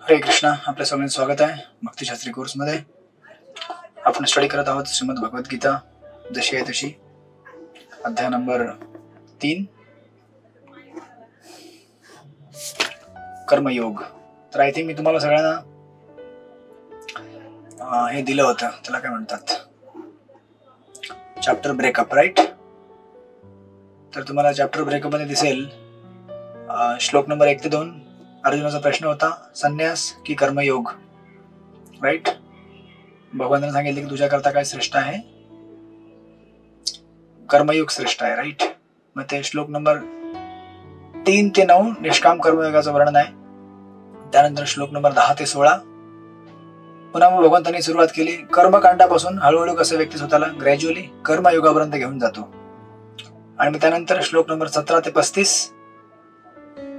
हरे कृष्णा. आपल्या सगळ्यांचं स्वागत आहे भक्तिशास्त्री कोर्समध्ये. आपण स्टडी करत आहोत श्रीमद भगवद्गीता जशी आहे तशी, अध्याय नंबर 3, कर्मयोग. तर आय थिंक मी तुम्हाला सगळ्यांना हे दिलं होतं, त्याला काय म्हणतात, चॅप्टर ब्रेकअप, राईट? तर तुम्हाला चॅप्टर ब्रेकअप मध्ये दिसेल श्लोक नंबर 1 ते 2 अर्जुनाचा प्रश्न होता, संन्यास की कर्मयोग, राईट? भगवानाने सांगितले की तुझ्या करता काय श्रेष्ठ आहे? कर्मयोग श्रेष्ठ आहे, राईट? मग ते श्लोक नंबर 3 ते 9 निष्काम कर्मयोगाचं वर्णन आहे. त्यानंतर श्लोक नंबर 10 ते 16 पुन्हा मग भगवंतांनी सुरुवात केली कर्मकांडापासून हळूहळू कसं व्यक्ती स्वतःला ग्रॅज्युअली कर्मयोगापर्यंत घेऊन जातो. आणि मग त्यानंतर श्लोक नंबर 17 ते 35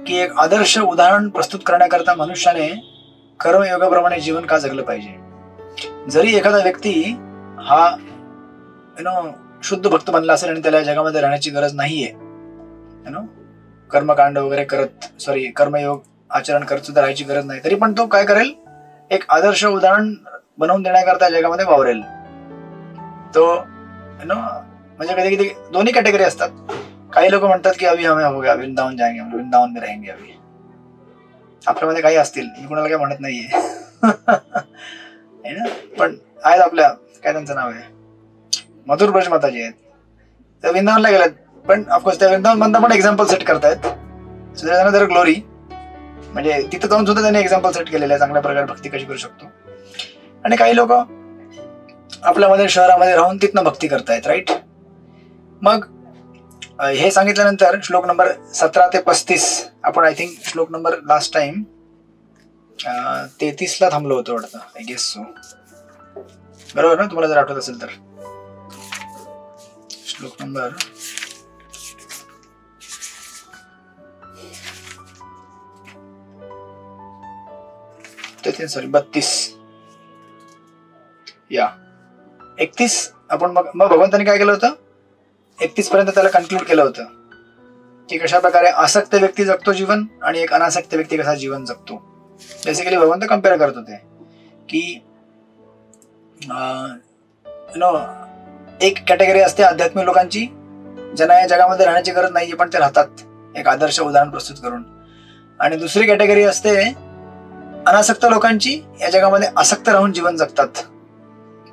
की एक आदर्श उदाहरण प्रस्तुत करण्याकरता मनुष्याने कर्मयोगाप्रमाणे जीवन का जगलं पाहिजे. जरी एखादा व्यक्ती हा शुद्ध भक्त बनला असेल आणि त्याला जगामध्ये राहण्याची गरज नाहीये, कर्मकांड वगैरे करत कर्मयोग आचरण करत सुद्धा राहायची गरज नाही, तरी पण तो काय करेल, एक आदर्श उदाहरण बनवून देण्याकरता जगामध्ये वावरेल. तो म्हणजे कधी कधी दोन्ही कॅटेगरी असतात. काही लोक म्हणतात की अभी हमें हो गया, वृंदावन जाएंगे, हम वृंदावन में रहेंगे. अभी आपल्यामध्ये काही असतील, मी कुणाला काही म्हणत नाहीये पण आहेत आपल्या, काय त्यांचं नाव आहे, मधुर ब्रज माताजी आहेत, त्या वृंदावनला गेल्यात. पण ऑफकोर्स त्या वृंदावन मधनं पण एक्झाम्पल सेट करतायत, सो देअर ग्लोरी. म्हणजे तिथं जाऊन सुद्धा त्यांनी एक्झाम्पल सेट केलेलं आहे चांगल्या प्रकारे भक्ती कशी करू शकतो. आणि काही लोक आपल्यामध्ये शहरामध्ये राहून तिथनं भक्ती करतायत, राईट? मग हे सांगितल्यानंतर श्लोक नंबर 17 ते 35 आपण आय थिंक श्लोक नंबर लास्ट टाइम 33 ला थांबलो होतो वाटतं, आय गेस सो. बरोबर ना? तुम्हाला जर आठवत असेल तर श्लोक नंबर 32 या 31 आपण मग भगवंतांनी काय केलं होतं, 31 पर्यंत त्याला कन्क्लूड केलं होतं की कशा प्रकारे आसक्त व्यक्ती जगतो जीवन आणि एक अनासक्त व्यक्ती कसा जीवन जगतो. बेसिकली भगवंत कम्पेअर करत होते की एक कॅटेगरी असते आध्यात्मिक लोकांची, ज्यांना या जगामध्ये राहण्याची गरज नाहीये पण ते राहतात एक आदर्श उदाहरण प्रस्तुत करून. आणि दुसरी कॅटेगरी असते अनासक्त लोकांची, या जगामध्ये आसक्त राहून जीवन जगतात.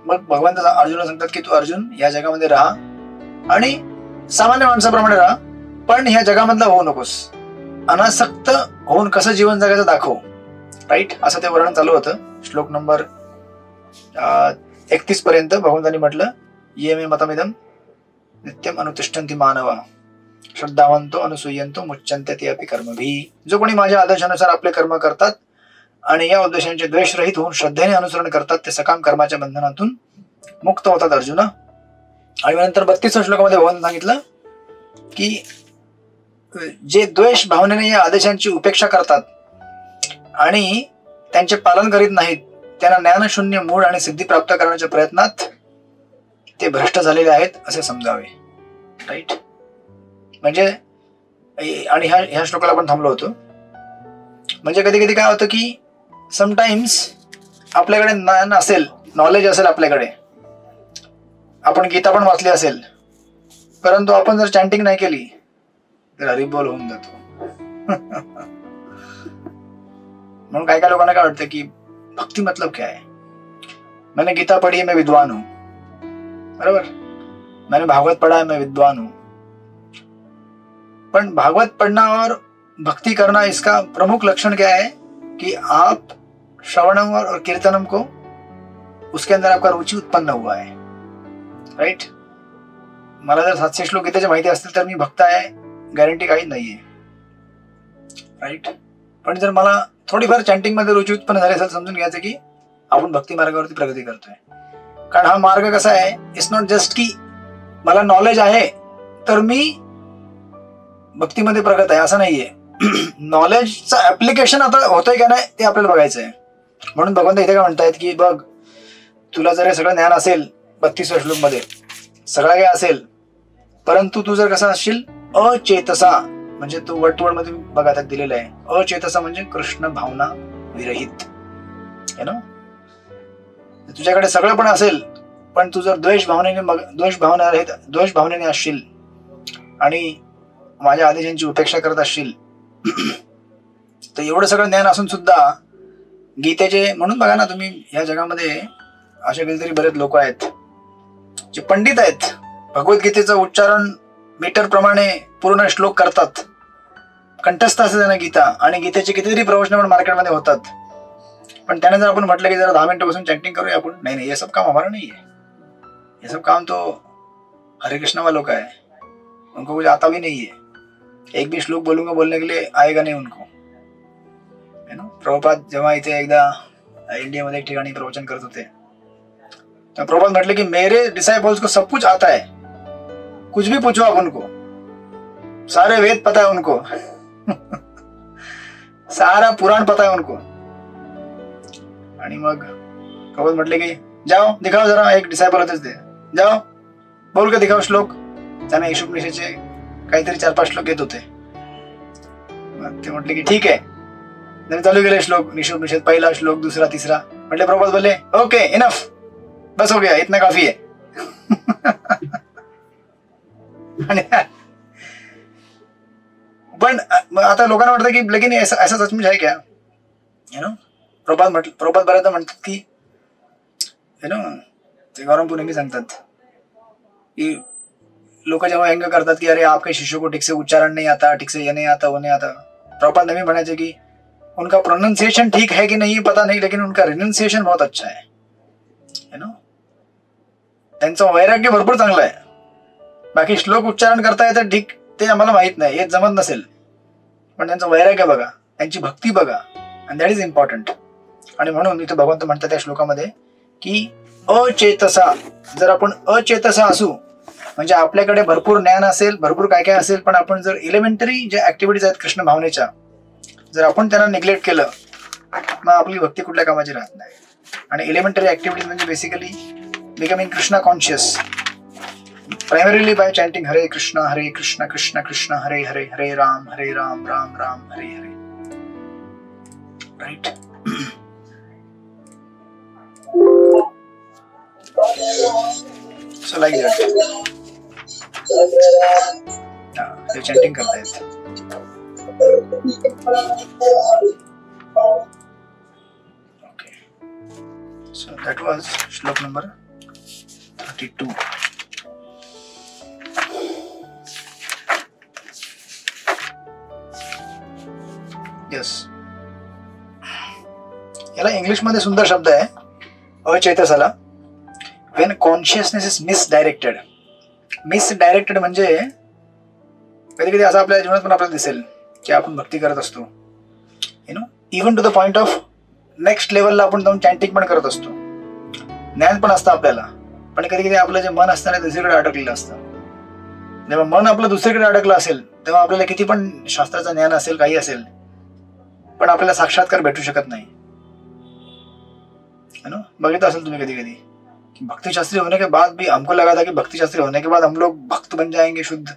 मग भगवंत अर्जुनाला सांगतात की तू अर्जुन या जगामध्ये राहा आणि सामान्य माणसाप्रमाणे राहा, पण ह्या जगामधला होऊ नकोस, अनासक्त होऊन कसं जीवन जगायचं दाखव, राईट? असं ते वर्णन चालू होतं. श्लोक नंबर 31 पर्यंत भगवंतांनी म्हटलं, ये मे मतमिदम नित्यम अनुतिष्ठन्ति मानवा श्रद्धावंतो अनुसूयंतो मुच्यन्ते ते अपि कर्मभिः. जो कोणी माझ्या आदेशानुसार आपले कर्म करतात आणि या उद्देशांचे द्वेषरहित होऊन श्रद्धेने अनुसरण करतात ते सकाम कर्माच्या बंधनातून मुक्त होतात अर्जुना. आणि नंतर 32 श्लोकामध्ये भगवान सांगितलं की जे द्वेष भावनेने या आदेशांची उपेक्षा करतात आणि त्यांचे पालन करीत नाहीत, त्यांना ज्ञानशून्य मूळ आणि सिद्धी प्राप्त करण्याच्या प्रयत्नात ते भ्रष्ट झालेले आहेत असे समजावे, राईट? म्हणजे आणि ह्या श्लोकाला आपण थांबलो होतो. म्हणजे कधी कधी काय होतं की समटाइम्स आपल्याकडे ज्ञान असेल, नॉलेज असेल आपल्याकडे, आपण गीता पण वाचली असेल, परंतु आपण जर चॅन्टिंग नाही केली तर हरिबोल होऊन जातो. म्हणून काय काय लोकांना काय वाटतं की भक्ती मतलब क्या है, मैंने गीता पढ़ी है मैं विद्वान हूं, बरोबर, मैंने भागवत पढ़ा है मैं विद्वान हूं. पण भागवत पढ़ना और भक्ति करना, इसका प्रमुख लक्षण क्या है कि आप श्रवणम और कीर्तनम को उसके अंदर आपका रुचि उत्पन्न हुआ है, राईट? मला जर 700 श्लोक गीतेचे माहिती असतील तर मी भक्त आहे गॅरंटी काही नाहीये, राईट? पण जर मला थोडीफार चॅन्टिंग मध्ये रुची उत्पन्न झाली असेल, समजून घ्यायचं की आपण भक्ती मार्गावरती प्रगती करतोय. कारण हा मार्ग कसा आहे, इट्स नॉट जस्ट की मला नॉलेज आहे तर मी भक्तीमध्ये प्रगत आहे, असं नाहीये. नॉलेजचं ऍप्लिकेशन आता होतंय का नाही ते आपल्याला बघायचं आहे. म्हणून भगवंत इथे काय म्हणतायत की बघ, तुला जर हे सगळं ज्ञान असेल 32 श्लोक मध्ये सगळं काही असेल, परंतु तू जर कसा असशील अचेतसा, म्हणजे तो वर्ड मध्ये बघा त्यात दिलेलं आहे, अचेतसा म्हणजे कृष्ण भावना विरहित. है ना. तुझ्याकडे सगळं पण असेल, पण तू जर द्वेष भावनेने असशील आणि माझ्या आदेशांची उपेक्षा करत असशील, तर एवढं सगळं ज्ञान असून सुद्धा गीतेचे, म्हणून बघा ना तुम्ही या जगामध्ये असे कधीतरी बरेच लोक आहेत जे पंडित आहेत, भगवद्गीतेचं उच्चारण मीटर प्रमाणे पूर्ण श्लोक करतात, कंठस्थ असते त्यांना गीता, आणि गीतेचे कितीतरी प्रवचन पण मार्केटमध्ये होतात. पण त्याने जर आपण म्हटलं की जरा 10 मिनिटं बसून चॅन्टिंग करूया आपण, नहीं ये सब काम हमारा नहीं है, ये सब काम तो हरे कृष्णा वालों का है, उनको कुछ आता भी नहीं है, एक भी श्लोक बोलूंगा बोलने के लिए आएगा नहीं उनको. है ना. प्रभुपाद जेव्हा इथे एकदा इंडियामध्ये एक ठिकाणी प्रवचन करत होते, तो प्रभुपाद म्हटले की मेरे डिसाइपल्स को सब कुछ आता है, कुछ भी पूछो आप उनको, सारे वेद पता है उनको सारा पुराण पता है उनको. आणि मग प्रभुपाद म्हटले की जाओ दिखाओ जरा, एक डिसायपल होतेच ते, जाओ बोल के दिखाओ श्लोक. त्याने ईशोपनिषदचे काहीतरी 4-5 श्लोक येत होते. ते म्हटले की ठीक आहे. त्यांनी चालू केले श्लोक, ईशोपनिषद पहिला श्लोक, दुसरा, तिसरा. म्हटले प्रभुपाद बोलले ओके इनफ, बस हो गया, इतना काफी है पण आता लोकांना वाटतं की लेकिन ऐसा सचमुच आहे क्या. You know. प्रभुपाद बऱ्याचदा म्हणतात की यु नो, ते गौरवपूर नेहमी सांगतात की लोक जेव्हा व्यंग करतात की अरे आपके शिष्यों को ठीक से उच्चारण नहीं आता, ठीक से ये नहीं आता, वो नहीं आता, प्रभुपाद नेहमी म्हणायचे की उनका प्रोनाउंसिएशन ठीक है कि नहीं पता नहीं, लेकिन उनका रिनाउंसिएशन बहुत अच्छा है. You know. त्यांचं वैराग्य भरपूर चांगलं आहे. बाकी श्लोक उच्चारण करता येतं ठीक, ते आम्हाला माहित नाही, हे जमत नसेल, पण त्यांचं वैराग्य बघा, त्यांची भक्ती बघा, अँड दॅट इज इम्पॉर्टंट. आणि म्हणून इथे भगवंत म्हणतात त्या श्लोकामध्ये की अचेतसा, जर आपण अचेतसा असू, म्हणजे आपल्याकडे भरपूर ज्ञान असेल, भरपूर काय काय असेल, पण आपण जर इलेमेंटरी ज्या ऍक्टिव्हिटीज आहेत कृष्ण भावनेच्या, जर आपण त्यांना निग्लेक्ट केलं, मग आपली भक्ती कुठल्या कामाची राहत नाही. आणि इलेमेंटरी ऍक्टिव्हिटीज म्हणजे basically becoming Krishna conscious, primarily by chanting Hare Krishna Krishna Krishna Hare Hare, Hare Ram Ram Ram Hare Hare. Right? So like that. हे chanting करतायत. Okay. So that was श्लोक number 32. Yes. याला English मध्ये सुंदर शब्द आहे अचेतसाला, when consciousness is misdirected. Misdirected म्हणजे कधी कधी असं आपल्या जीवनात पण आपल्याला दिसेल की आपण भक्ती करत असतो, you know, even to the point of next लेवलला आपण जाऊन चॅन्टिंग पण करत असतो, ज्ञान पण असतं आपल्याला, पण कधी कधी आपलं जे मन असतं ना दुसरीकडे अडकलेलं असतं. जेव्हा मन आपलं दुसरीकडे अडकलं असेल तेव्हा आपल्याला किती पण शास्त्राचं ज्ञान असेल, काही असेल, पण आपल्याला साक्षात्कार भेटू शकत नाही. बघितलं असेल तुम्ही कधी कधी कि भक्ति शास्त्री होने के बाद भी हमको लगा था कि भक्ति शास्त्री होने के बाद हम लोग भक्त बन जाएंगे शुद्ध,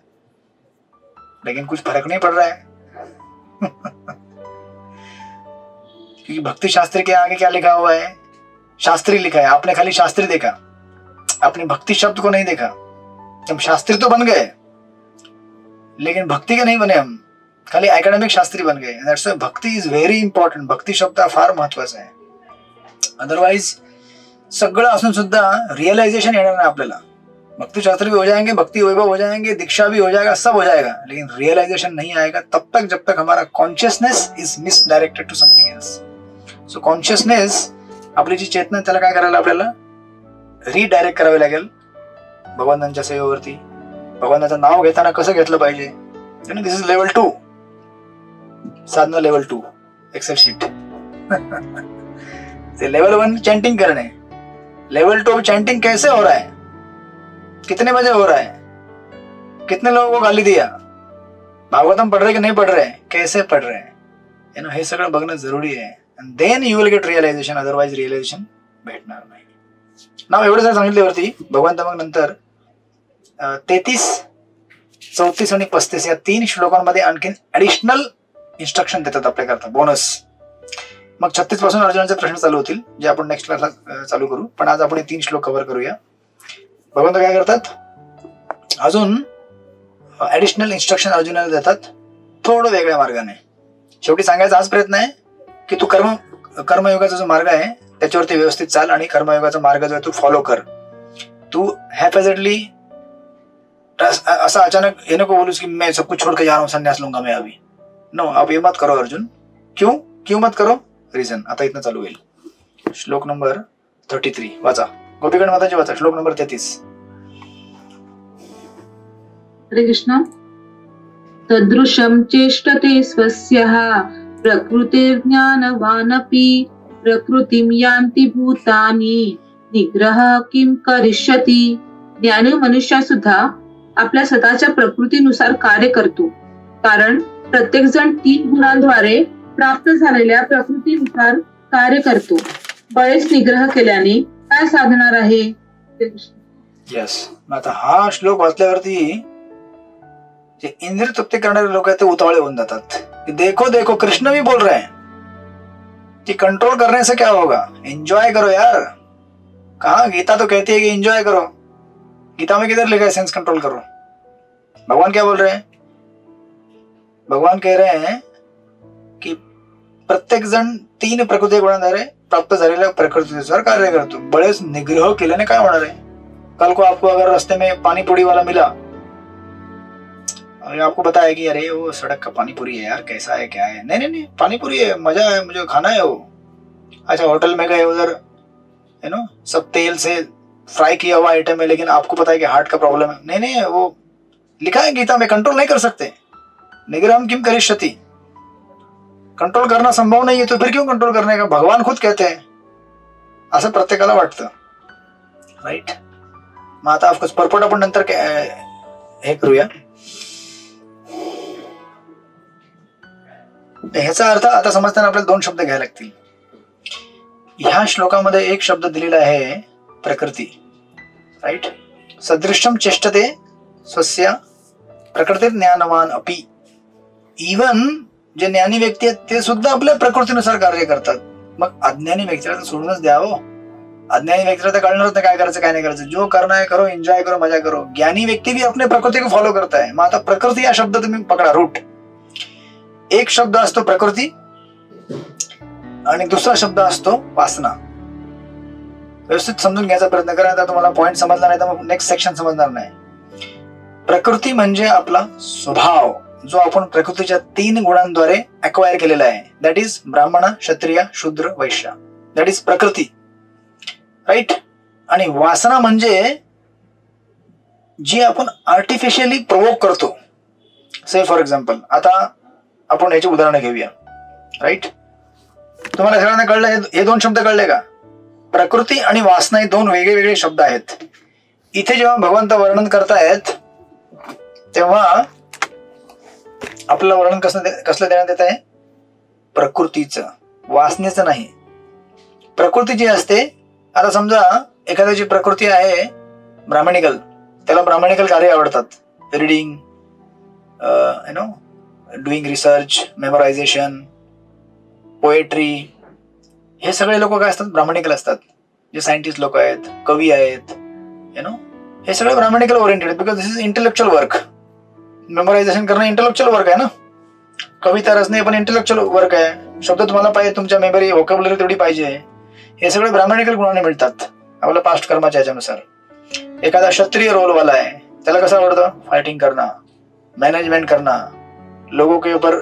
लेकिन कुछ फर्क नहीं पड़ रहा है क्योंकि भक्ति शास्त्री के आगे क्या लिखा हुआ है, शास्त्री लिखा है. आपने खाली शास्त्री देखा, आपने भक्ति शब्द को नहीं देखा. हम शास्त्री तो बन गए लेकिन भक्ति के नहीं बने, हम खाली अकॅडमिक शास्त्री बन गए. दैट्स व्हाई भक्ति इज व्हेरी इंपॉर्टंट. भक्ति शब्द फार महत्वाचा आहे. अदरवाइज सगळं असून सुद्धा रियलाइजेशन येणार नाही आपल्याला. भक्ति शास्त्री भी हो जाएंगे, भक्ति वैभव हो जाएंगे, दीक्षा भी हो जाएगा, सब हो जाएगा, लेकिन रियलाइजेशन नहीं आएगा तब तक जब तक हमारा consciousness is misdirected to something else. So consciousness, आपली जी चेतना, त्याला काय करायला आपल्याला रिडायरेक्ट करावे लागेल भगवंतांच्या सेवेवरती. भगवंताचं नाव घेताना कसं घेतलं पाहिजे. दिस इज लेवल 2, साधना level 2, Excel sheet. Level 1 chanting करने, लेवल 2 चैंटिंग कैसे हो रहा है, कितने बजे हो रहा है, कितने लोगों को गाली दिया, भागवतम पढ़ रहे कि नहीं पढ़ रहे, कैसे पढ़ रहे हैं, हे सगळं बघणं जरुरी आहे. and then you will get realization, otherwise realization भेटणार नाही. नाव एवढं जर सांगितल्यावरती भगवंत मग नंतर 33, 34 आणि 35 या 3 श्लोकांमध्ये आणखीन ऍडिशनल इन्स्ट्रक्शन देतात आपल्याकरता, बोनस. मग 36 पासून अर्जुनाचे प्रश्न चालू होतील, जे आपण नेक्स्ट क्लासला चालू करू. पण आज आपण 3 श्लोक कव्हर करूया. भगवंत काय करतात, अजून ऍडिशनल इन्स्ट्रक्शन अर्जुनाला देतात, थोडं वेगळ्या मार्गाने. शेवटी सांगायचा हाच प्रयत्न आहे की तू कर्मयोगाचा जो मार्ग आहे त्याच्यावरती व्यवस्थित चाल आणि कर्मयोगाचा मार्ग जो आहे तू फॉलो कर. तू हॅपॅझेडली असं अचानक हे नको बोलूस की मैं सब कुछ छोड़ के जा रहा हूं, संन्यास लूंगा मैं अभी. नो, अब ये मत करो अर्जुन. क्यों मत करो? रिझन आता इथनं चालू होईल. श्लोक नंबर 33 वाचा. गोपीगण माताजी वाचा श्लोक नंबर 33. हरे कृष्ण. तदृशं चेष्टते स्वस्यः प्रकृतिर्ज्ञानवानपि प्रकृतिं यान्ति भूतानि निग्रह किं करिष्यति. ज्ञानी मनुष्य सुद्धा आपल्या स्वतःच्या प्रकृतीनुसार कार्य करतो, कारण प्रत्येक जण 3 गुणांद्वारे प्राप्त झालेल्या प्रकृतीनुसार कार्य करतो. बळेच निग्रह केल्याने काय साधणार आहे? यस. आता हा श्लोक वाचल्यावरती जे इंद्रिय तृप्ती करणारे लोक आहेत ते उतावळे होऊन जातात. देखो देखो कृष्ण भी बोल रहे हैं कि कंट्रोल करने से क्या होगा, एंजॉय करो यार. कहा गीता तो कहती है कि एंजॉय करो. गीता में किधर लिखा है सेंस कंट्रोल करो? भगवान क्या बोल रहे हैं? भगवान कह रहे हैं की प्रत्येक जण 3 प्रकृती गुणांद्वारे प्राप्त झालेल्या प्रकृतीनुसार कार्य करतो. बळेच निग्रह केल्याने काय होणार आहे? कल को आपको अगर रास्ते में पानी पूरी वाला मिला और आपको बताया कि अरे वो सड़क का पानी पूरी है यार, कैसा है क्या है? नहीं, पानी पूरी है, मजा है, मुझे खाना है वो. अच्छा, होटल में गए, उधर सब तेल से फ्राई किया हुआ आइटम है, लेकिन आपको पता है कि हार्ट का प्रॉब्लम है. नहीं, वो लिखा है गीता में, कंट्रोल नहीं कर सकते. निग्रहम किम करिष्यति. कंट्रोल करना संभव नहीं है तो फिर क्यों कंट्रोल करने का? भगवान खुद कहते हैं. असं प्रत्येकाला वाटतं, राईट. मग आता ऑफकोर्स परपोट आपण नंतर हे करूया. ह्याचा अर्थ आता समजताना आपल्याला 2 शब्द घ्यायला लागतील. ह्या श्लोकामध्ये एक शब्द दिलेला आहे प्रकृती, राईट. सदृश्यम चेष्टते स्वस्य प्रकृती ज्ञानवान अपि. इवन जे ज्ञानी व्यक्ती आहेत ते सुद्धा आपल्या प्रकृतीनुसार कार्य करतात. मग अज्ञानी व्यक्तीला तर सोडूनच द्यावं. अज्ञानी व्यक्तीला तर कळणारच नाही काय करायचं काय नाही करायचं. जो करना है करो, एंजॉय करो, मजा करो. ज्ञानी व्यक्ती भी अपने प्रकृती को फॉलो करता है. मग आता प्रकृती हा शब्द तुम्ही पकडा, रूट. एक शब्द असतो प्रकृती आणि दुसरा शब्द असतो वासना. व्यवस्थित समजून घ्यायचा प्रयत्न करा. आता तुम्हाला पॉइंट समजला नाही तर मग नेक्स्ट सेक्शन समजणार नाही. प्रकृती म्हणजे आपला स्वभाव, जो आपण प्रकृतीच्या 3 गुणांद्वारे अक्वायर केलेला आहे. दॅट इज ब्राह्मण, क्षत्रिय, शूद्र, वैश्य. दॅट इज प्रकृती, राईट. आणि वासना म्हणजे जी आपण आर्टिफिशियली प्रोवोक करतो. से फॉर एक्झाम्पल, आता आपण याची उदाहरणं घेऊया, राईट. तुम्हाला सगळ्यांना कळलं हे 2 शब्द कळले का? प्रकृती आणि वासना हे 2 वेगळे शब्द आहेत. इथे जेव्हा भगवंत वर्णन करतायत तेव्हा आपल्याला वर्णन कसलं देण्यात येत आहे? प्रकृतीचं, वासनेचं नाही. प्रकृती जी असते, आता समजा एखाद्याची प्रकृती आहे ब्राह्मणिकल, त्याला ब्राह्मणिकल कार्य आवडतात. Reading, doing research, memorisation, poetry, हे सगळे लोक काय असतात? ब्राह्मणिकल असतात. जे सायंटिस्ट लोक आहेत, कवी आहेत, हे सगळे ब्राह्मणिकल ओरिएंटेड आहेत. Because this is intellectual work. Memorisation करणं इंटेलेक्च्युअल वर्क आहे ना. कविता रचणे पण इंटेलेक्च्युअल वर्क आहे. शब्द तुम्हाला पाहिजे, तुमच्या मेमरी, व्होकॅब्युलरी तेवढी पाहिजे. हे सगळे ब्राह्मणिकल गुणाने मिळतात आपल्या पास्ट कर्माच्या ह्याच्यानुसार. एखादा क्षत्रिय रोलवाला आहे, त्याला कसं आवडतं? फायटिंग करणं, मॅनेजमेंट करणं, लोगों के ऊपर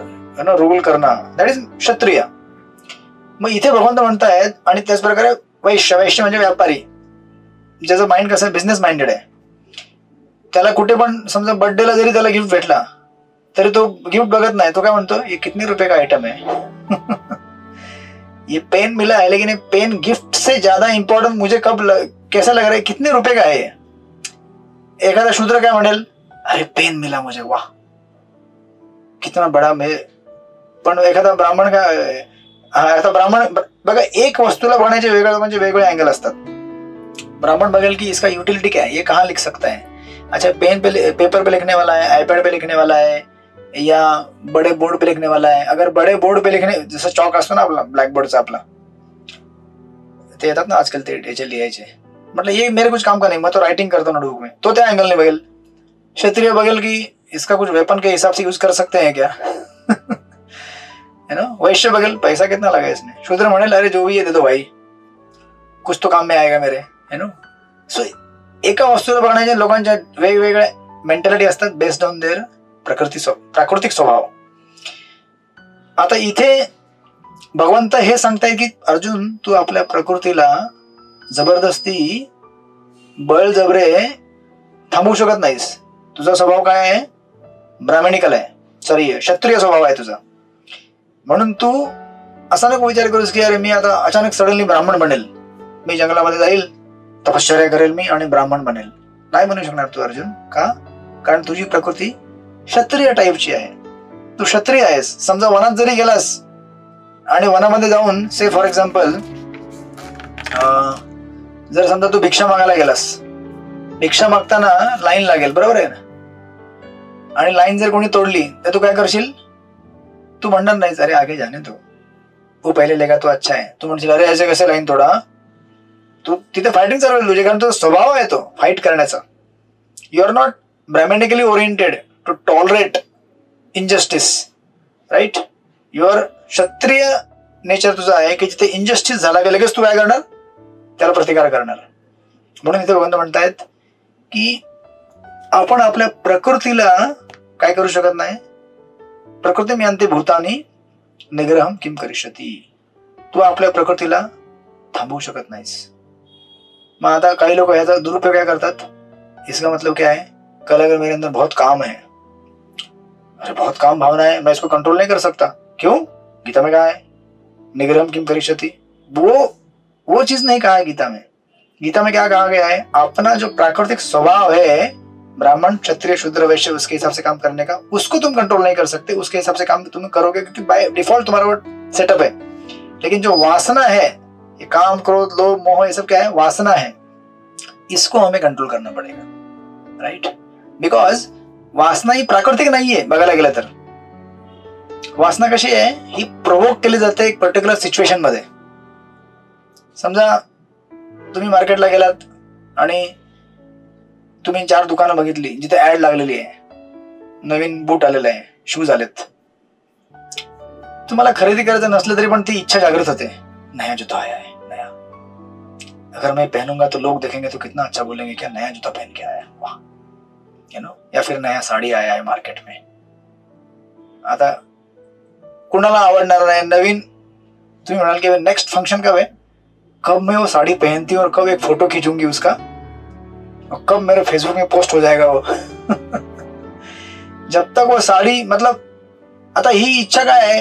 रूल करणं. दॅट इज क्षत्रिय. मग इथे भगवंत म्हणतायत. आणि त्याच प्रकारे वैश्य म्हणजे व्यापारी, ज्याचं माइंड कसं बिझनेस माइंडेड आहे. त्याला कुठे पण समजा बर्थडेला जरी त्याला गिफ्ट भेटला तरी तो गिफ्ट बघत नाही. तो काय म्हणतो? ये कितने रुपए का आइटम है? ये पेन मिला है, लेकिन ये पेन गिफ्ट से ज्यादा इंपॉर्टेंट मुझे कैसा लग रहा है, कितने रुपए का है? एखादा शूद्र काय म्हणेल? अरे पेन मिला मुझे, वाह कितना बडा. पण एखादा ब्राह्मण काय, आता ब्राह्मण बघा, एक वस्तूला बघण्याचे वेगवेगळे अँगल असतात. ब्राह्मण बघेल की इसका यूटिलिटी क्या है, ये कहाँ लिख सकता है. अच्छा, पेपर पे लिखने वाला है, आईपैड पे लिखने वाला है, या बड़े बोर्ड पे लिखने वाला है. अगर बड़े बोर्ड पे लिखणे, जसं चॉक असतो ना आपला ब्लॅक बोर्डचा आपला, ते येतात ना आजकाल ते याचे लिहायचे, मतलब ये मेरे कुछ काम का नहीं, मैं तो राइटिंग करता हूँ नोटबुक में, तो त्या एंगल ने बगल क्षत्रिय बगल की इसका कुछ वेपन के हिसाब से यूज कर सकते हैं क्या? है ना. वैश्य बगल पैसा कितना लगा इसने, शूद्र म्हणेल अरे जो भी ये दे दो भाई, कुछ तो काम में आएगा मेरे, है ना. सो एका वस्तूला बघण्याच्या लोकांच्या वेगवेगळ्या मेंटॅलिटी असतात बेस्ड ऑन देअर प्राकृतिक स्वभाव. आता इथे भगवंत हे सांगताय की अर्जुन, तू आपल्या प्रकृतीला जबरदस्ती बळजबरे थांबवू शकत नाहीस. तुझा स्वभाव काय आहे? ब्राह्मणिकल आहे, सॉरी क्षत्रिय स्वभाव आहे तुझा. म्हणून तू असा नको विचार करूस की अरे मी आता अचानक सडनली ब्राह्मण बनेल, मी जंगलामध्ये जाईल, तपश्चर्या करेल मी आणि ब्राह्मण बनेल. नाही बनू शकणार तू अर्जुन. का? कारण तुझी प्रकृती क्षत्रिय टाईपची आहे. तू क्षत्रिय आहेस. समजा वनात जरी गेलास आणि वनामध्ये जाऊन से फॉर एक्झाम्पल जर समजा तू भिक्षा मागायला गेलास, भिक्षा मागताना लाईन लागेल, बरोबर आहे ना, आणि लाईन जर कोणी तोडली तर तू काय करशील? तू म्हणणार नाहीस अरे आगे जाने दो, वो पहिले लेगा तो अच्छा आहे. तू म्हणशील अरे ऐसे कसे लाईन तोडा. तू तिथे फायटिंग चालू होईल तुझे, कारण तो स्वभाव आहे तो फाईट करण्याचा. You are not Brahmanically oriented to tolerate injustice, right. Your Kshatriya nature तुझा आहे की जिथे इनजस्टिस झाला की लगेच तू काय करणार? त्याला प्रतिकार करणार. म्हणून इथे भगवंत म्हणतायत की आपण आपल्या प्रकृतीला काय करू शकत नाही. प्रकृती मी अंते भूतानी निग्रहम किम करिष्यती. तू आपल्या प्रकृतीला थांबवू शकत नाहीस. मग आता काही लोक याचा दुरुपयोग काय करतात, इसका मतलब क्या है, कल अगर मेरे अंदर बहुत काम है, अरे बहुत काम भावना है, मैं इसको कंट्रोल नहीं कर सकता. क्यों? गीता में कहा है निग्रहम किम करिष्यति. वो चीज नहीं कहा है गीता में. गीता में क्या कहा गया है? अपना जो प्राकृतिक स्वभाव है ब्राह्मण क्षत्रिय शूद्र वैश्य, उसके हिसाब से काम करने का, उसको तुम कंट्रोल नहीं कर सकते. उसके हिसाब से काम तुम करोगे क्योंकि बाय डिफॉल्ट तुम्हारा वो सेटअप है. लेकिन जो वासना है, ये काम क्रोध लोभ मोह, ये सब क्या है? वासना है. इसको हमें कंट्रोल करना पड़ेगा, राइट. बिकॉज वासना ही प्राकृतिक नाहीये बघायला गेलं तर. वासना कशी आहे? ही प्रोवोक केली जाते एक पर्टिक्युलर सिच्युएशन मध्ये. समजा तुम्ही मार्केटला गेलात आणि तुम्ही 4 दुकानं बघितली जिथे ऍड लागलेली आहे, नवीन बूट आलेला आहे, शूज आलेत. तुम्हाला खरेदी करायचं नसलं तरी पण ती इच्छा जागृत होते, नया जूता आया है, नया, अगर मैं पहनूंगा तो लोग देखेंगे तो कितना अच्छा बोलेंगे, क्या नया जूता पहन के आया, वाह, यू नो. या फिर नया साड़ी आया है मार्केट में. आता कुणाला आवडणार नाही नवीन. तुम्ही म्हणाल की नेक्स्ट फंक्शन कब है, कब मैं वो साड़ी पहनती हूँ और कब एक फोटो खींचूंगी उसका, और कब मेरे फेसबुक में पोस्ट हो जाएगा वो. जब तक वो साड़ी, मतलब आता ही इच्छा काय आहे,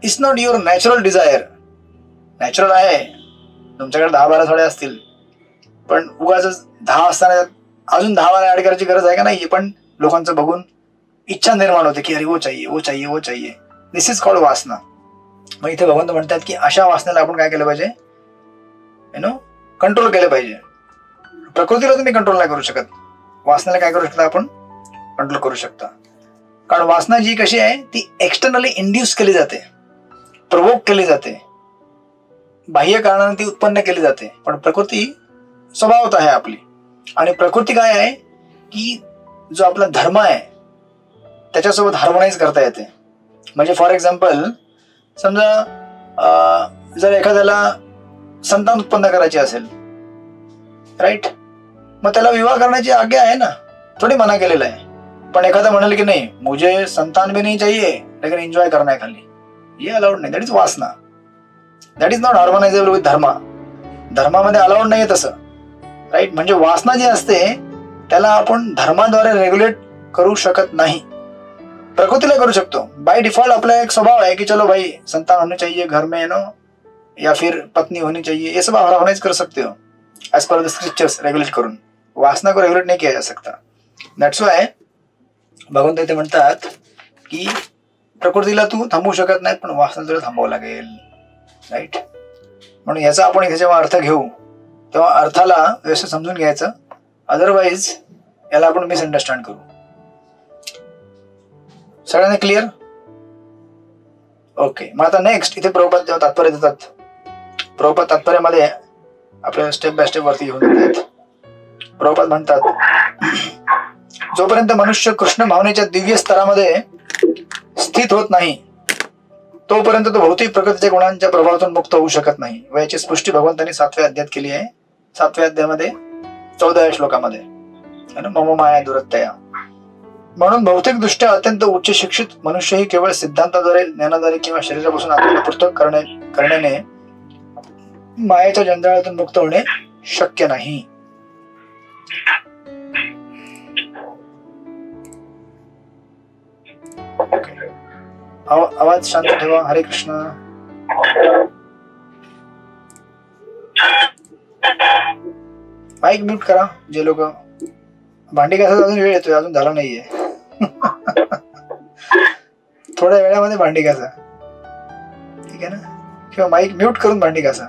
it's not your natural desire. Natural आहे तुमच्याकडे 10-12 साड्या असतील, पण उगाच 10 असताना अजून 10 ऍड करायची गरज आहे का? नाही. पण लोकांचं बघून इच्छा निर्माण होते की अरे वो चाहिए, वो चाहिए, वो चाहिए. दिस इज कॉल्ड वासना. मग इथे भगवंत म्हणतात की अशा वासनेला आपण काय केलं पाहिजे, यु नो, कंट्रोल केलं पाहिजे. प्रकृतीला तुम्ही कंट्रोल नाही करू शकत, वासनेला काय करू शकता आपण? कंट्रोल करू शकता. कारण वासना जी कशी आहे ती एक्सटर्नली इंड्यूस केली जाते, प्रोवोक केली जाते, बाह्य कारणाने ती उत्पन्न केली जाते. पण प्रकृती स्वभावत आहे आपली. आणि प्रकृती काय आहे की जो आपला धर्म आहे त्याच्यासोबत हार्मोनाइज करता येते. म्हणजे फॉर एक्झाम्पल समजा जर एखाद्याला संतान उत्पन्न करायची असेल, राईट, मग त्याला विवाह करण्याची आज्ञा आहे ना, थोडी मना केलेला आहे. पण एखादा म्हणाल की नाही मुझे संतान भी नहीं चाहिए लेकिन एन्जॉय करना है खाली, ये अलाउड नाही. दॅट इज वासना. दॅट इज नॉट हार्मोनाइजेबल विथ धर्म. धर्मामध्ये अलाउड नाहीये तसं, राईट. म्हणजे वासना जी असते त्याला आपण धर्माद्वारे रेग्युलेट करू शकत नाही. प्रकृतीला करू शकतो. बाय डिफॉल्ट आपला एक स्वभाव है कि चलो भाई संतान होनी चाहिए घर में, नो, या फिर पत्नी होनी चाहिए, ये सब हार्मोनाइज कर सकते हो as per the scriptures, regulate करून. वासना को रेगुलेट नहीं किया जा सकता. दॅट्स वाय भगवंत इथे म्हणतात की प्रकृतीला तू थांबवू शकत नाही, पण वासना तुला थांबवावं लागेल, राईट. म्हणून याचा आपण इथे जेव्हा अर्थ घेऊ तेव्हा अर्थाला व्यवस्थित समजून घ्यायचं, अदरवाईज याला आपण मिसअंडरस्टँड करू. सगळ्यांना क्लिअर? ओके. मग आता नेक्स्ट इथे प्रभुपाद जेव्हा तात्पर्य देतात, प्रभुपाद तात्पर्यामध्ये आपल्याला स्टेप बाय स्टेप वरती घेऊन जातात. प्रभुपाद म्हणतात, जोपर्यंत मनुष्य कृष्ण भावनेच्या दिव्य स्तरामध्ये स्थित होत नाही तोपर्यंत तो भौतिक प्रकृतीच्या गुणांच्या प्रभावातून मुक्त होऊ शकत नाही. व याची स्पष्टी भगवंतांनी 7व्या अध्यायात केली आहे. 7व्या अध्यायामध्ये 14व्या श्लोकामध्ये, मम माया दुरत्यया. म्हणून भौतिक दृष्ट्या अत्यंत उच्च शिक्षित मनुष्यही केवळ सिद्धांताद्वारे, ज्ञानाद्वारे किंवा शरीरापासून आत्म्याला पृथक करण्याने मायेच्या जंजाळातून मुक्त होणे शक्य नाही. आवाज शांत ठेवा. हरे कृष्ण. माईक म्यूट करा. जे लोक भांडी घासायला अजून वेळ येतोय, अजून झाला नाहीये. थोड्या वेळामध्ये भांडी घासा, ठीक आहे ना? किंवा माईक म्यूट करून भांडी घासा.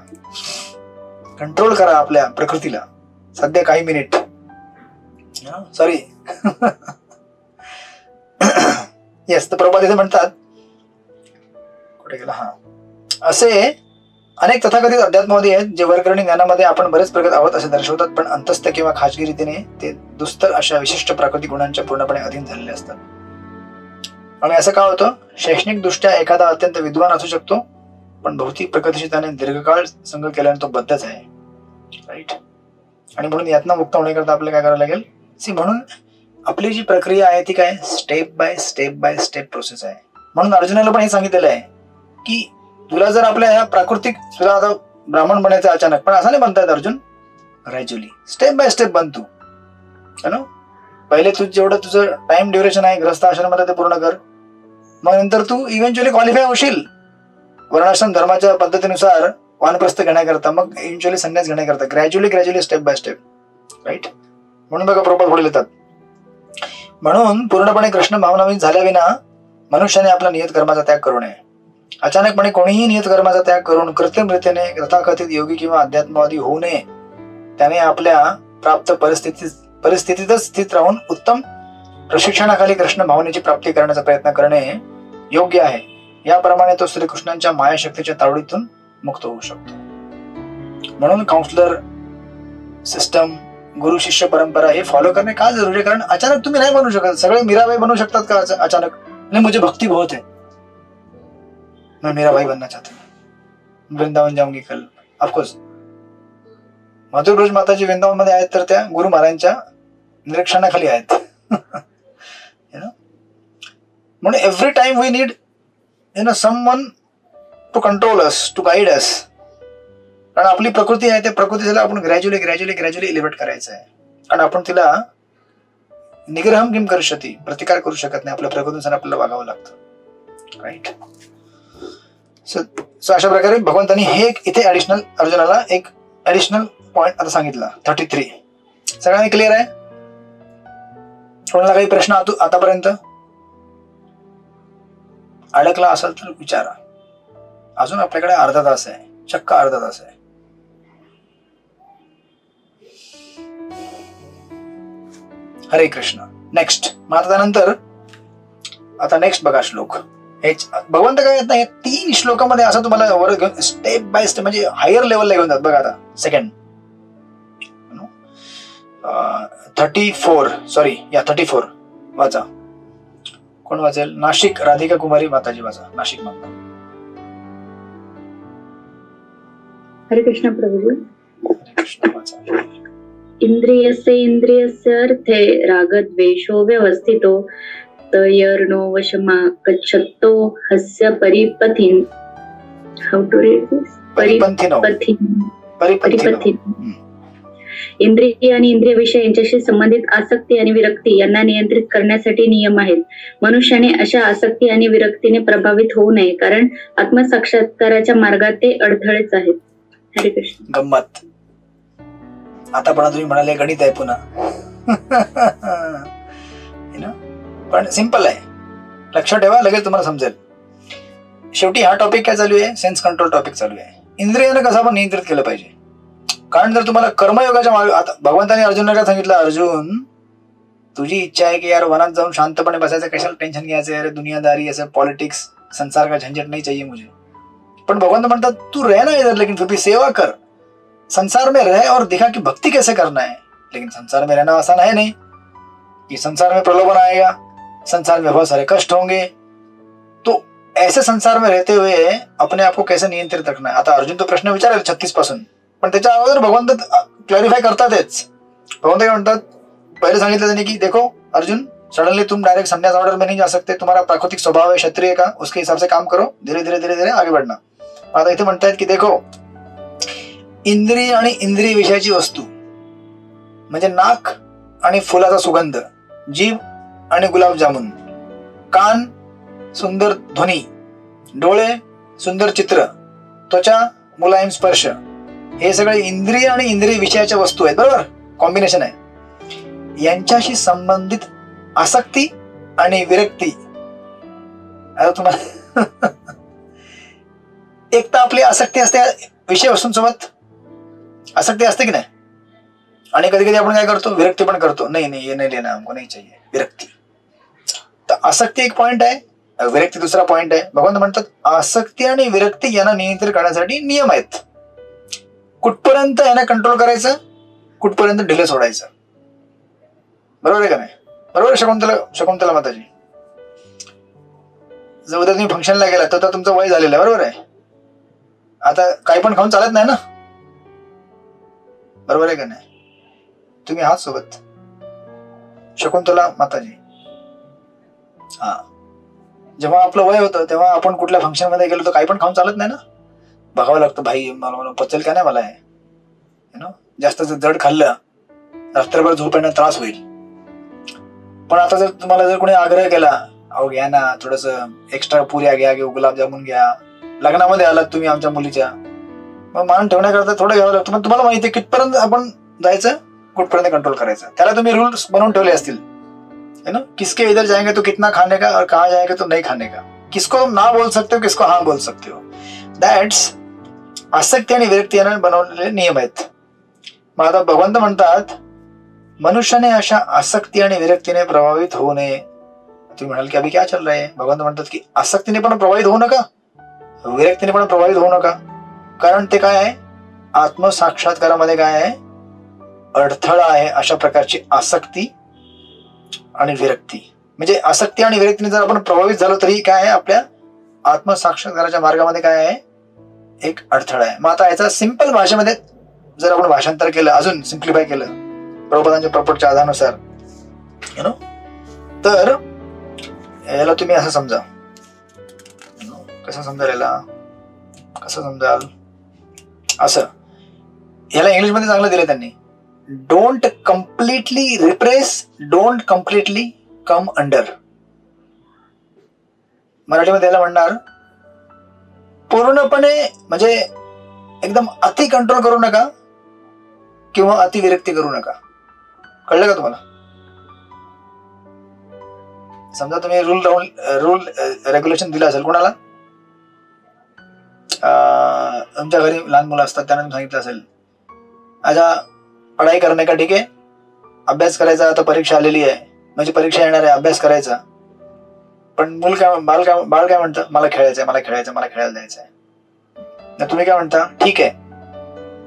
कंट्रोल करा आपल्या प्रकृतीला सध्या काही मिनिट. सॉरी. येस. तर प्रभुपाद इथे म्हणतात, कुठे गेला? हा. असे अनेक तथाकथित अध्यात्मवादी आहेत जे वर्गणी ज्ञानामध्ये आपण बरेच प्रगत आहोत असे दर्शवतात, पण अंतस्थ किंवा खाजगी रीतीने ते दुस्तर अशा विशिष्ट प्राकृतिक गुणांच्या पूर्णपणे अधीन झालेले असतात. आणि असं का होतं? शैक्षणिक दृष्ट्या एखादा अत्यंत विद्वान असू शकतो, पण भौतिक प्रकृतीशी त्याने दीर्घकाळ संघ केल्याने तो बद्धच आहे. राईट. आणि म्हणून यातनं मुक्त होण्याकरता आपल्याला काय करावं लागेल? म्हणून आपली जी प्रक्रिया आहे ती काय? स्टेप बाय स्टेप प्रोसेस आहे. म्हणून अर्जुनाला पण हे सांगितलेलं आहे की तुला जर आपल्या ह्या प्राकृतिक, तुला आता ब्राह्मण बनायचं अचानक, पण असं नाही बनतायत Arjun. Gradually step by step बन तू. पहिले तू जेवढं तुझं टाइम ड्युरेशन आहे गृहस्थ आश्रमामध्ये ते पूर्ण कर. मग नंतर तू इव्हेंच्युअली क्वालिफाय होशील वर्णाश्रम धर्माच्या पद्धतीनुसार वानप्रस्थ घेण्याकरता, मग इव्हेंच्युअली संन्यास घेण्याकरता. Gradually step by step. Right. म्हणून बघा प्रभुपाद पुढे लिहितात, म्हणून पूर्णपणे कृष्ण भावनावित झाल्याविना मनुष्याने आपला नियत कर्माचा त्याग करू नये. अचानकपणे कोणीही नियत कर्माचा त्याग करून कृत्रिम रीतीने तथाकथित योगी किंवा अध्यात्मवादी होऊ नये. त्याने आपल्या प्राप्त परिस्थितीतच स्थित राहून उत्तम प्रशिक्षणाखाली कृष्ण भावनेची प्राप्ती करण्याचा प्रयत्न करणे योग्य आहे. याप्रमाणे तो श्रीकृष्णांच्या मायाशक्तीच्या तावडीतून मुक्त होऊ शकतो. म्हणून काउन्सलर सिस्टम, गुरु शिष्य परंपरा हे फॉलो करणे का जरुरी आहे? कारण अचानक तुम्ही नाही बनू शकत. सगळे मीराबाई बनू शकतात का अचानक? नहीं, मुझे भक्ति बहुत है, मैं मीराबाई बनना चाहता हूँ, वृंदावन जाऊंगी कल. ऑफकोर्स मथुर ब्रज माताजी वृंदावन मध्ये आहेत तर त्या गुरु महाराजांच्या निरीक्षणाखाली आहेत. म्हणून every time we need someone to control us, to guide us. कारण आपली प्रकृती आहे त्या प्रकृतीला आपण ग्रॅज्युअली एलिव्हेट करायचं आहे. कारण आपण तिला निग्रहम किम करिष्यति, प्रतिकार करू शकत नाही. आपल्या प्रकृतीनुसार आपल्याला वागावं लागतं. राईट. सो अशा प्रकारे भगवंतांनी हे इथे ऍडिशनल अर्जुनाला एक ऍडिशनल पॉइंट आता सांगितला. 33. सगळ्यांनी क्लिअर आहे? कोणाला काही प्रश्न आतापर्यंत अडकला असेल तर विचारा. अजून आपल्याकडे अर्धा तास आहे, चक्क अर्धा तास आहे. हरे कृष्ण. नेक्स्ट. मग आता त्यानंतर आता नेक्स्ट बघा श्लोक. भगवंत काय येत नाही 3 श्लोकामध्ये असं तुम्हाला वर घेऊन स्टेप बाय स्टेप म्हणजे हायर लेवलला घेऊन जात. बघा आता सेकंड 34 वाचा. कोण वाचेल? नाशिक राधिका कुमारी माताजी वाचा. नाशिक मधून. हरे कृष्ण प्रभू. हरे कृष्ण वाचा. इंद्रियस्य अर्थे रागद्वेषो व्यवस्थितो तयर्नो वशमागच्छतो हस्य परिपथिन. हाऊ टू रीड दिस? परिपथिन. इंद्रिय आणि इंद्रिय विषय यांच्याशी संबंधित आसक्ती आणि विरक्ती यांना नियंत्रित करण्यासाठी नियम आहेत. मनुष्याने अशा आसक्ती आणि विरक्तीने प्रभावित होऊ नये, कारण आत्मसाक्षात्काराच्या मार्गात ते अडथळेच आहेत. हरे कृष्ण. गंमत. आता पण तुम्ही म्हणाले गणित आहे पुन्हा. पण सिंपल आहे, लक्षात ठेवा, लगेच तुम्हाला समजेल. शेवटी हा टॉपिक काय चालू आहे? सेन्स कंट्रोल टॉपिक चालू आहे. इंद्रियाने कसं आपण नियंत्रित केलं पाहिजे. कारण जर तुम्हाला कर्मयोगाच्या मार्ग, आता भगवंताने अर्जुनाला काय सांगितलं? अर्जुन तुझी इच्छा आहे की यार वनात जाऊन शांतपणे बसायचं, कशाला टेन्शन घ्यायचं, अरे दुनियादारी, ऐसे पॉलिटिक्स, संसार का झंझट नहीं चाहिए मुझे. पण भगवान म्हणतात तू रह ना इधर, लेकिन फिर भी सेवा कर. संसार में रह और दिखा कि भक्ति कैसे करना है. लेकिन संसार में रहना आसान है नहीं, कि संसार में प्रलोभन आएगा, संसार में बहुत सारे कष्ट होंगे. तो ऐसे संसार में रहते हुए अपने आप को कैसे नियंत्रित रखना है. आता अर्जुन तो प्रश्न विचारेल 36 पासून, पण त्याच्या अगोदर भगवंत क्लॅरिफाय करतातच. भगवंत काय म्हणतात, पहिले सांगितलं त्यांनी की देखो अर्जुन, सडनली तुम डायरेक्ट संन्यास ऑर्डर में नहीं जा सकते, तुम्हारा प्राकृतिक स्वभाव है क्षत्रिय का, उसके हिसाब से काम करो, धीरे धीरे धीरे धीरे आगे बढ़ना. आता इथे म्हणतायत की देखो, इंद्रिय आणि इंद्रिय विषयाची वस्तू म्हणजे नाक आणि फुलाचा सुगंध, जीभ आणि गुलाबजामुन, कान सुंदर ध्वनी, डोळे सुंदर चित्र, त्वचा मुलायम स्पर्श, हे सगळे इंद्रिय आणि इंद्रिय विषयाच्या वस्तू आहेत. बरोबर, कॉम्बिनेशन आहे. यांच्याशी संबंधित आसक्ती आणि विरक्ती. आता तुम्हाला एक तर आपली आसक्ती असते विषय वस्तूंसोबत, आसक्ती असते की नाही, आणि कधी कधी आपण काय करतो, विरक्ती पण करतो. नाही नाही, ये नहीं लेना हमको, नहीं चाहिए, विरक्ती. तर आसक्ती एक पॉइंट आहे, विरक्ती दुसरा पॉइंट आहे. भगवान म्हणतात आसक्ती आणि विरक्ती यांना नियंत्रित करण्यासाठी नियम आहेत. कुठपर्यंत यांना कंट्रोल करायचं, कुठपर्यंत ढिले सोडायचं. बरोबर आहे का नाही? बरोबर आहे शकुंतला माताजी. जर उद्या तुम्ही फंक्शनला गेला तर तुमचं वय झालेलं आहे, बरोबर आहे. आता काही पण खाऊन चालत नाही ना, बरोबर आहे का नाही? तुम्ही आहात सोबत शकुंतला माताजी. हा, जेव्हा आपलं वय होतं तेव्हा आपण कुठल्या फंक्शन मध्ये गेलो तर काही पण खाऊन चालत नाही ना, बघावं लागतं, भाई मला पचेल का नाही मला हे, जास्त जड खाल्लं रात्रभर झोप येण्यात त्रास होईल. पण आता जर तुम्हाला जर कोणी आग्रह केला, अहो घ्या ना थोडस एक्स्ट्रा पुऱ्या घ्या, गुलाबजामुन घ्या, लग्नामध्ये आलात तुम्ही आमच्या मुलीच्या, मग मान ठेवण्याकरता थोडं घ्यावं लागतं. पण तुम्हाला माहिती आहे कितपर्यंत आपण जायचं, कुठपर्यंत कंट्रोल करायचं. त्याला तुम्ही रूल्स बनवून ठेवले असतील, है ना, किसके इधर जाएंगे तो कितना खाने का और कहाँ जाएंगे तो नहीं खाने का, किसको ना बोल सकते हो, किसको हाँ बोल सकते हो. दॅट्स आसक्ती आणि विरक्ती यांना बनवलेले नियम आहेत. मग आता भगवंत म्हणतात मनुष्याने अशा आसक्ती आणि विरक्तीने प्रभावित होऊ नये. तुम्ही म्हणाल की अभि क्या चल रहा है. भगवंत म्हणतात की आसक्तीने पण प्रभावित होऊ नका, विरक्तीने पण प्रभावित होऊ नका. कारण ते काय आहे, आत्मसाक्षात्कारामध्ये काय आहे, अडथळा आहे अशा प्रकारची आसक्ती आणि विरक्ती. म्हणजे आसक्ती आणि विरक्तीने जर आपण प्रभावित झालो तरी काय आहे, आपल्या आत्मसाक्षात्काराच्या मार्गामध्ये काय आहे, एक अडथळा आहे. मग आता याचा सिंपल भाषेमध्ये जर आपण भाषांतर केलं, अजून सिम्प्लिफाय केलं प्रभुपादांच्या प्रपोर्टच्या आधारानुसार, तर याला तुम्ही असं समजा, कसं समजाल याला, कसं समजाल असं, याला इंग्लिश मध्ये चांगलं दिलं त्यांनी, don't completely repress, don't completely come under. मराठीमध्ये याला म्हणणार पूर्णपणे म्हणजे एकदम अति कंट्रोल करू नका किंवा अति विरक्ती करू नका. कळलं का तुम्हाला? समजा तुम्ही रूल रेग्युलेशन दिलं असेल कोणाला, तुमच्या घरी लहान मुलं असतात त्यांना तुम्ही सांगितलं असेल अच्छा पढ़ाई करने का, ठीक आहे, अभ्यास करायचा, आता परीक्षा आलेली आहे, म्हणजे परीक्षा येणार आहे, अभ्यास करायचा. पण बाळ काय म्हणतं, मला खेळायचंय, मला खेळायचं, मला खेळायला जायचंय. तुम्ही काय म्हणता, ठीक आहे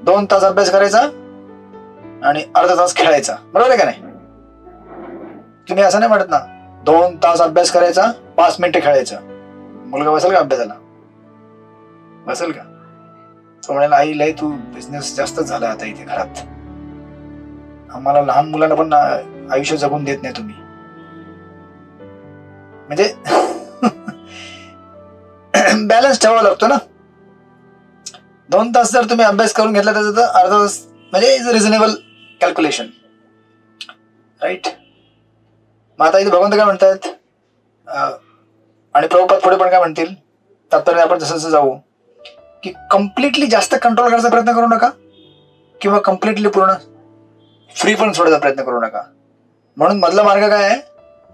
2 तास अभ्यास करायचा आणि अर्धा तास खेळायचा, बरोबर आहे का नाही? तुम्ही असं नाही म्हणत ना 2 तास अभ्यास करायचा 5 मिनिटं खेळायचं. मुलगा बसेल का अभ्यासाला? बसेल का? तो म्हणाला आई लय तू बिझनेस जास्त झाला आता इथे घरात, आम्हाला लहान मुलांना पण आयुष्य जगून देत नाही तुम्ही. म्हणजे बॅलन्स ठेवावा लागतो ना. 2 तास जर तुम्ही अभ्यास करून घेतला त्याचा तर अर्धा तास म्हणजे इज रिझनेबल कॅल्क्युलेशन, राईट? मग आता इथे भगवंत काय म्हणतात आणि प्रभुपाद पुढे पण काय म्हणतील, तात्पर्य आपण जसं जसं जाऊ की कम्प्लिटली जास्त कंट्रोल करायचा प्रयत्न करू नका किंवा कम्प्लिटली पूर्ण फ्री पण सोडायचा प्रयत्न करू नका. म्हणून मधला मार्ग काय आहे,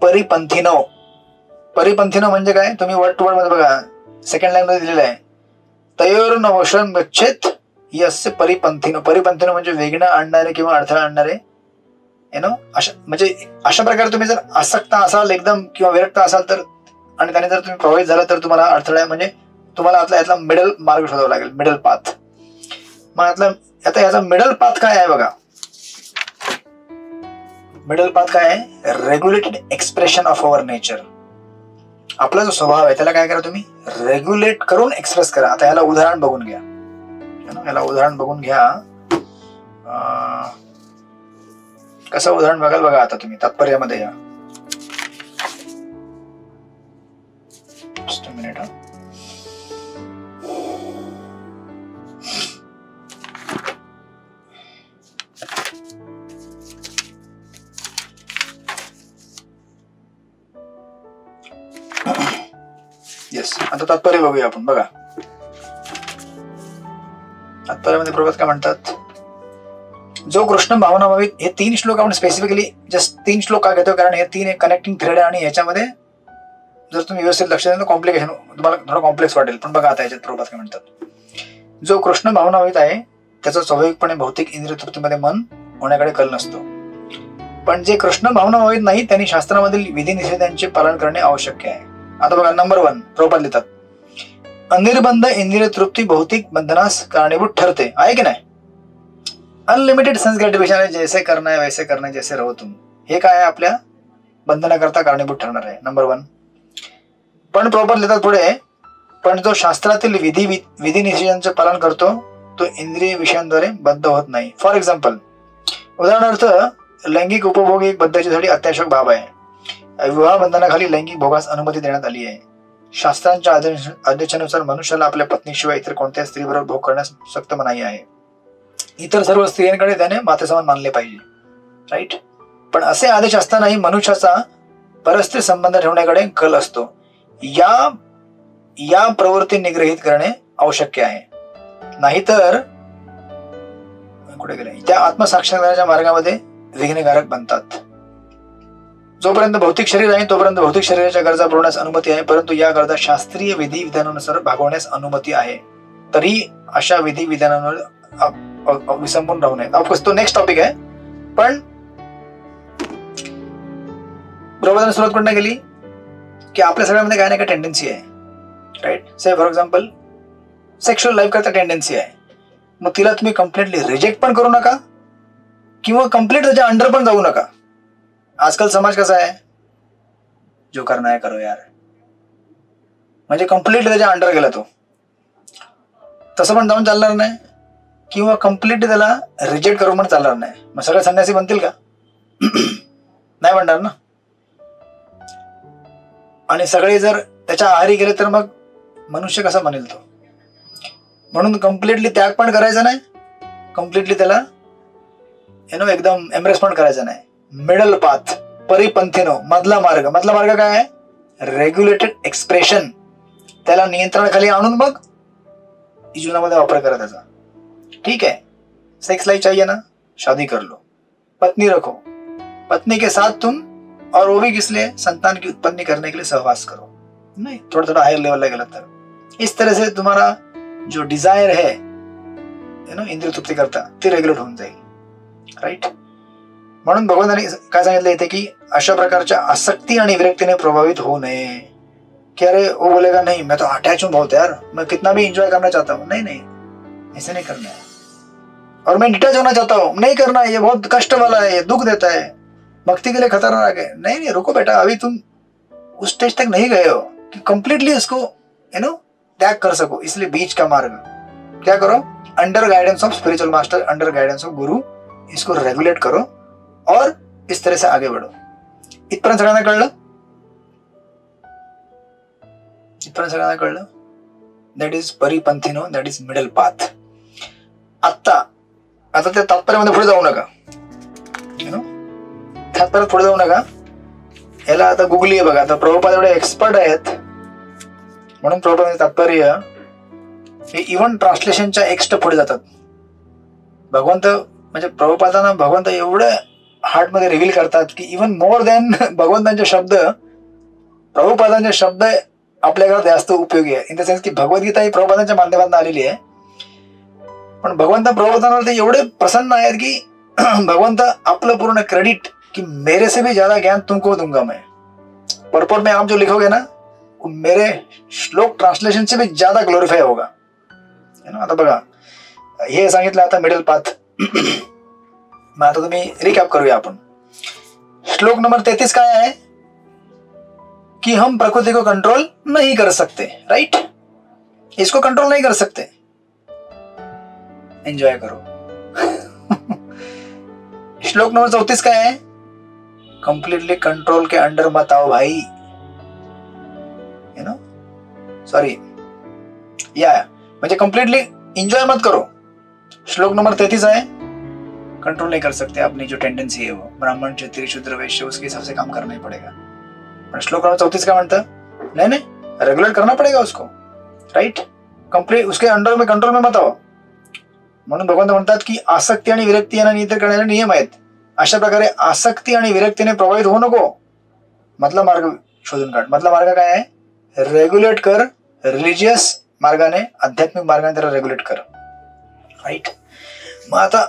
परिपंथीनो. परिपंथीनो म्हणजे काय, तुम्ही वर्ड टू वर्ड मध्ये बघा, सेकंड लाईन मध्ये दिलेलं आहे, तयोर नवशरण गच्छेत यस्य परिपंथीनो. परिपंथीनो म्हणजे वेगळं आणणारे किंवा अडथळा आणणारे म्हणजे अशा प्रकारे तुम्ही जर आसक्त असाल एकदम किंवा विरक्त असाल तर, आणि त्याने जर तुम्ही प्रभावित झाला तर तुम्हाला अडथळा म्हणजे तुम्हाला यातला मिडल मार्ग शोधावा लागेल, मिडल पाथ. मग आता याचा मिडल पाथ काय आहे बघा. मिडल पाथ काय आहे? Regulated expression of our nature. आपला जो स्वभाव आहे त्याला काय करा तुम्ही, रेग्युलेट करून एक्सप्रेस करा. आता याला उदाहरण बघून घ्या, याला उदाहरण बघून घ्या. कसं उदाहरण बघाल बघा. आता तुम्ही तात्पर्यामध्ये या. Just a minute. येस, आता तात्पर्य बघूया आपण. बघा तात्पर्यामध्ये प्रभात काय म्हणतात. जो कृष्ण भावनाभावित, हे 3 श्लोक आपण स्पेसिफिकली जस्ट 3 श्लोक का घेतो कारण हे 3 एक कनेक्टिंग थ्रेड आहे आणि याच्यामध्ये जर तुम्ही व्यवस्थित लक्ष दिलं तर कॉम्प्लिकेशन तुम्हाला थोडं कॉम्प्लेक्स वाटेल. पण बघा आता याच्यात प्रभात काय म्हणतात. जो कृष्ण भावनाभावित आहे त्याचा स्वाभाविकपणे भौतिक इंद्रिय तृप्तीमध्ये मन होण्याकडे कल नसतो. पण जे कृष्ण भावनाभावित नाही त्यांनी शास्त्रामधील विधी निषेधांचे पालन करणे आवश्यक आहे. आता बघा नंबर 1 प्रभुपाद लिहितात, अनिर्बंध इंद्रिय तृप्ती भौतिक बंधनास कारणीभूत ठरते. आहे की नाही. अनलिमिटेड सेन्स ग्रॅटिफिकेशन जैसे करना है वैसे करना है जैसे रहो तुम, हे काय आहे आपल्या बंधनाकरता कारणीभूत ठरणार आहे. नंबर 1. पण प्रभुपाद लिहितात पुढे, पण जो शास्त्रातील विधी निषेधांचे पालन करतो तो इंद्रिय विषयांद्वारे बद्ध होत नाही. फॉर एक्झाम्पल, उदाहरणार्थ लैंगिक उपभोग एक बद्धतेसाठी अत्यावश्यक बाब आहे. विवाह बंधनाखाली लैंगिक भोगास अनुमती देण्यात आली आहे. शास्त्रांच्या आदेशानुसार मनुष्याला आपल्या पत्नीशिवाय इतर कोणत्याही स्त्रीबरोबर भोग करण्यास सक्त मनाई आहे. इतर सर्व स्त्रियांकडे त्याने मातेसमान मानले पाहिजे. राईट. पण असे आदेश असतानाही मनुष्याचा परस्त्री संबंध ठेवण्याकडे कल असतो. या प्रवृत्ती निग्रहित करणे आवश्यक आहे. नाहीतर कुठे गेले त्या आत्मसाक्षात्काराच्या मार्गामध्ये विघ्नकारक बनतात. जोपर्यंत भौतिक शरीर आहे तोपर्यंत भौतिक शरीराच्या गरजा पुरवण्यास अनुमती आहे, परंतु या गरजा शास्त्रीय विधी विधानानुसार भागवण्यास अनुमती आहे. तरी अशा विधी विधानांवर विसंबून राहू नये. ऑफकोर्स तो नेक्स्ट टॉपिक आहे. पण प्रबोधन सुरुवात कुठे गेली की आपल्या सगळ्यामध्ये काय ना काय टेंडन्सी आहे. Right. Say for example sexual life करता टेंडन्सी आहे. मग तिला तुम्ही कम्प्लिटली रिजेक्ट पण करू नका किंवा कम्प्लीट त्याच्या अंडर पण जाऊ नका. आजकाल समाज कसा आहे, जो करना है करो यार, म्हणजे कम्प्लीट त्याच्या अंडर गेला तो. तसं पण जाऊन चालणार नाही किंवा कम्प्लीट त्याला रिजेक्ट करून पण चालणार नाही. मग सगळे संन्यासी बनतील का? नाही बनणार ना. आणि सगळे जर त्याच्या आहारी गेले तर मग मनुष्य कसा बनेल तो. म्हणून कम्प्लिटली त्याग पण करायचा नाही, कम्प्लिटली त्याला एकदम एम्ब्रेस पण करायचा नाही. मिडल पाथ, परिपंथीनो, मधला मार्ग. मधला मार्ग काय आहे? Regulated expression. त्याला नियंत्रणाखाली आणून मग जीवनामध्ये वापर करा त्याचा. ठीक है, सेक्स लाइफ चाहिए ना, शादी कर लो, पत्नी रखो, पत्नी के साथ तुम, और वो भी किस लिए, संतान की उत्पत्ति करने के लिए सहवास करो. नहीं, थोड़ा थोड़ा हायर लेवल गेला तर इस तरह से तुम्हारा जो डिजायर है इंद्रिय तृप्ती करता ते रेग्युलेट होऊन जाईल. राईट. म्हणून भगवंतांनी काय सांगितलं इथे की अशा प्रकारच्या आसक्ती आणि विरक्तीने प्रभावित होऊ नये. कि अरे वो बोलेगा नहीं मैं तो अटैच हूं बहुत यार, मैं कितना भी एंजॉय करना चाहता हूँ. नहीं नहीं, ऐसे नहीं करना है. और मैं डिटैच होना चाहता हूँ, नहीं करना है, ये बहुत कष्ट वाला है, ये दुख देता है, भक्ति के लिए खतरनाक है. नहीं नहीं, रुको बेटा, अभी तुम उस स्टेज तक नहीं गए हो कि कंप्लीटली उसको त्याग कर सको. इसलिए बीच का मार्ग क्या करो, under guidance of spiritual master, under guidance of गुरु, इसको रेगुलेट करो और इस तरह से आगे बढ़ो. इथपर्यंत सगळ्यांना कळलं? इथपर्यंत सगळ्यांना कळलं? दॅट इज परिपंथीनो, दॅट इज मिडल पाथ. आता त्या तात्पर्यामध्ये पुढे जाऊ नका. तात्पर्यात पुढे जाऊ नका. याला आता गुगली आहे बघा. आता प्रभुपाद एवढे एक्सपर्ट आहेत म्हणून प्रभुपाद तात्पर्य हे इव्हन ट्रान्सलेशनच्या एक स्टेप पुढे जातात. भगवंत म्हणजे प्रभुपादांना भगवंत एवढं हार्ट मध्ये रिव्हील करतात की इव्हन मोर दॅन भगवंतांचे शब्द, प्रभुपादांचे शब्द आपल्याकडे जास्त उपयोगी आहे. इन द सेन्स की भगवद्गीता ही प्रभुपादांच्या माध्यमातून आलेली आहे. पण भगवंत प्रभुपादांवर ते एवढे प्रसन्न आहेत की भगवंत आपलं पूर्ण क्रेडिट कि मेरे से भी ज्यादा ज्ञान तुमको दूंगा मैं, पर्पट में आप जो लिखोगे ना मेरे श्लोक ट्रान्सलेशन से भी ज्यादा ग्लोरिफाय होगा, है ना. आता बघा हे सांगितलं आता मिडल पाथ. मग आता तुम्ही रिकॅप करूया आपण. श्लोक नंबर 33 काय आहे कि हम प्रकृति को कंट्रोल नहीं कर सकते, राइट. इसको कंट्रोल नहीं कर सकते. एंजॉय करो. श्लोक नंबर 34 काय आहे, कंप्लीटली कंट्रोल के अंडर मत आओ भाई, यू नो, सॉरी या म्हणजे कंप्लीटली एंजॉय मत करो. श्लोक नंबर 33 है, कंट्रोल नहीं कर सकते अपनी जो टेंडेंसी है वो ब्राह्मण क्षत्रिय शूद्र वैश्य उसके हिसाब से काम करना ही पड़ेगा. पण श्लोक नंबर 34 काय म्हणतं, नहीं नहीं रेगुलेट करना पड़ेगा उसको, राइट. कंप्लीट उसके अंडर में कंट्रोल में मत आओ. म्हणून भगवंत म्हणतात की आसक्ती आणि विरक्ती यांना नियंत्रित करण्याचे नियम आहेत. अशा प्रकारे आसक्ती आणि विरक्तीने प्रभावित होऊ नको. मधला मार्ग शोधून काढ. मधला मार्ग काय आहे, रेग्युलेट कर. रिलिजियस मार्गाने आध्यात्मिक मार्गाने त्याला रेग्युलेट कर, राईट. मग आता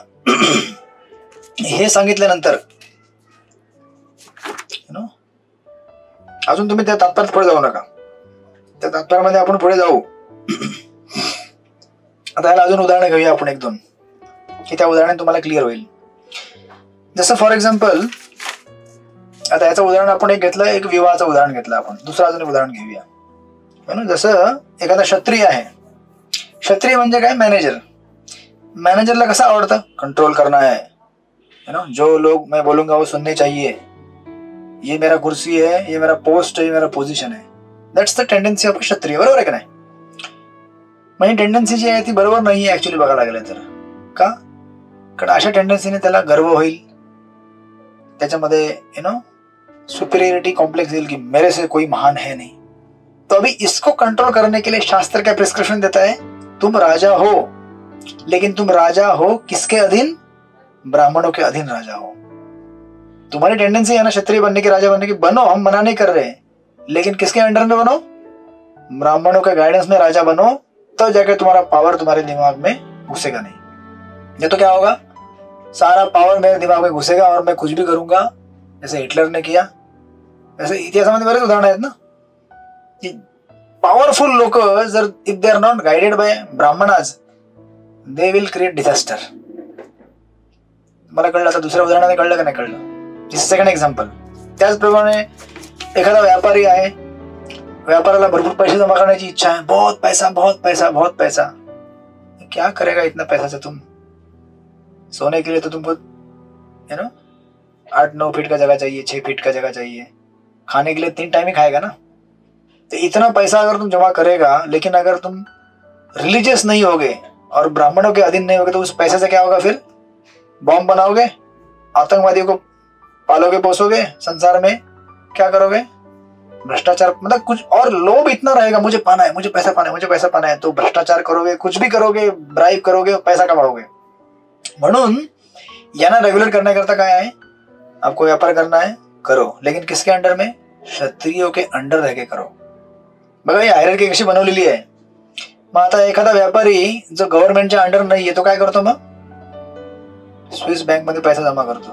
हे सांगितल्यानंतर अजून तुम्ही त्या तात्पर्यात पुढे जाऊ नका. त्या तात्पर्यामध्ये आपण पुढे जाऊ. आता याला अजून उदाहरण घेऊया आपण एक दोन, की त्या उदाहरणाने तुम्हाला क्लिअर होईल. जसं फॉर एक्झाम्पल आता याचं उदाहरण आपण एक घेतलं, एक विवाहाचं उदाहरण घेतलं आपण. दुसरं अजून एक उदाहरण घेऊया. जसं एखादा क्षत्रिय आहे. क्षत्रिय म्हणजे काय, मॅनेजर. मॅनेजरला कसं आवडतं, कंट्रोल करना है, यू नो, जो लोग मैं बोलूंगा वो सुनने चाहिए, ये मेरा कुर्सी है, ये मेरा पोस्ट है, ये मेरा पोझिशन है. दॅट्स द टेंडन्सी ऑफ क्षत्रिय. बरोबर आहे का नाही. म्हणजे टेंडन्सी जी आहे ती बरोबर नाही आहे ऍक्च्युली बघायला लागलं तर. का, कारण अशा टेंडन्सीने त्याला गर्व होईल, त्याच्यामध्ये यू नो सुपीरियरिटी कॉम्प्लेक्स येईल कि मेरे से कोई महान है नहीं. तो अभी इसको कंट्रोल करने के लिए शास्त्र क्या प्रिस्क्रिप्शन देता है, तुम राजा हो, लेकिन तुम राजा हो किसके अधीन, ब्राह्मणों के अधीन राजा हो. तुम्हारी टेंडेंसी है ना क्षत्रिय बनने की, राजा बनने की, बनो, हम मना नहीं कर रहे, लेकिन किसके अंडर में बनो, ब्राह्मणों के गाइडेंस में राजा बनो, तो जाके तुम्हारा पावर तुम्हारे दिमाग में घुसेगा नहीं. ये तो क्या होगा, सारा पावर मेरे दिमाग में घुसेगा और मैं कुछ भी करूंगा, जैसे हिटलर ने किया. वैसे इतिहासामध्ये बरेच उदाहरण आहेत ना, पॉवरफुल लोक जर if they are not guided by Brahmanas, they will create disaster. मला कळलं. आता दुसऱ्या उदाहरणाने कळलं का नाही कळलं. Second example. त्याचप्रमाणे एखादा व्यापारी आहे, व्यापाराला भरपूर पैसे जमा करण्याची इच्छा है, बहुत पैसा बहुत पैसा बहुत पैसा. क्या करेगा इतना पैसा से तुम, सोने के लिए तो तुमको यू नो 8-9 फीट का जगह चाहिए, 6 फीट का जगह चाहिए, खाने के लिए 3 टाइम ही खाएगा ना. तो इतना पैसा अगर तुम जमा करेगा, लेकिन अगर तुम रिलीजियस नहीं होगे और ब्राह्मणों के अधीन नहीं होगे, तो उस पैसे से क्या होगा, फिर बॉम्ब बनाओगे, आतंकवादियों को पालोगे पोसोगे, संसार में क्या करोगे, भ्रष्टाचार, मतलब कुछ और लोभ इतना रहेगा, मुझे पाना है, मुझे पैसा पाना है, मुझे पैसा पाना है, तो भ्रष्टाचार करोगे, कुछ भी करोगे, ब्राइब करोगे, पैसा कमाओगे. म्हणून यांना रेग्युलेट करण्याकरता काय आहे, आपको व्यापार करना है करो, लेकिन किसके अंडर में, क्षत्रियों के अंडर रह के करो. बघा ही हायरार्की कशी बनवलेली आहे. मग आता एखादा व्यापारी जो गव्हर्नमेंटच्या अंडर नाहीये, तो काय करतो, मग स्विस बँक मध्ये पैसा जमा करतो.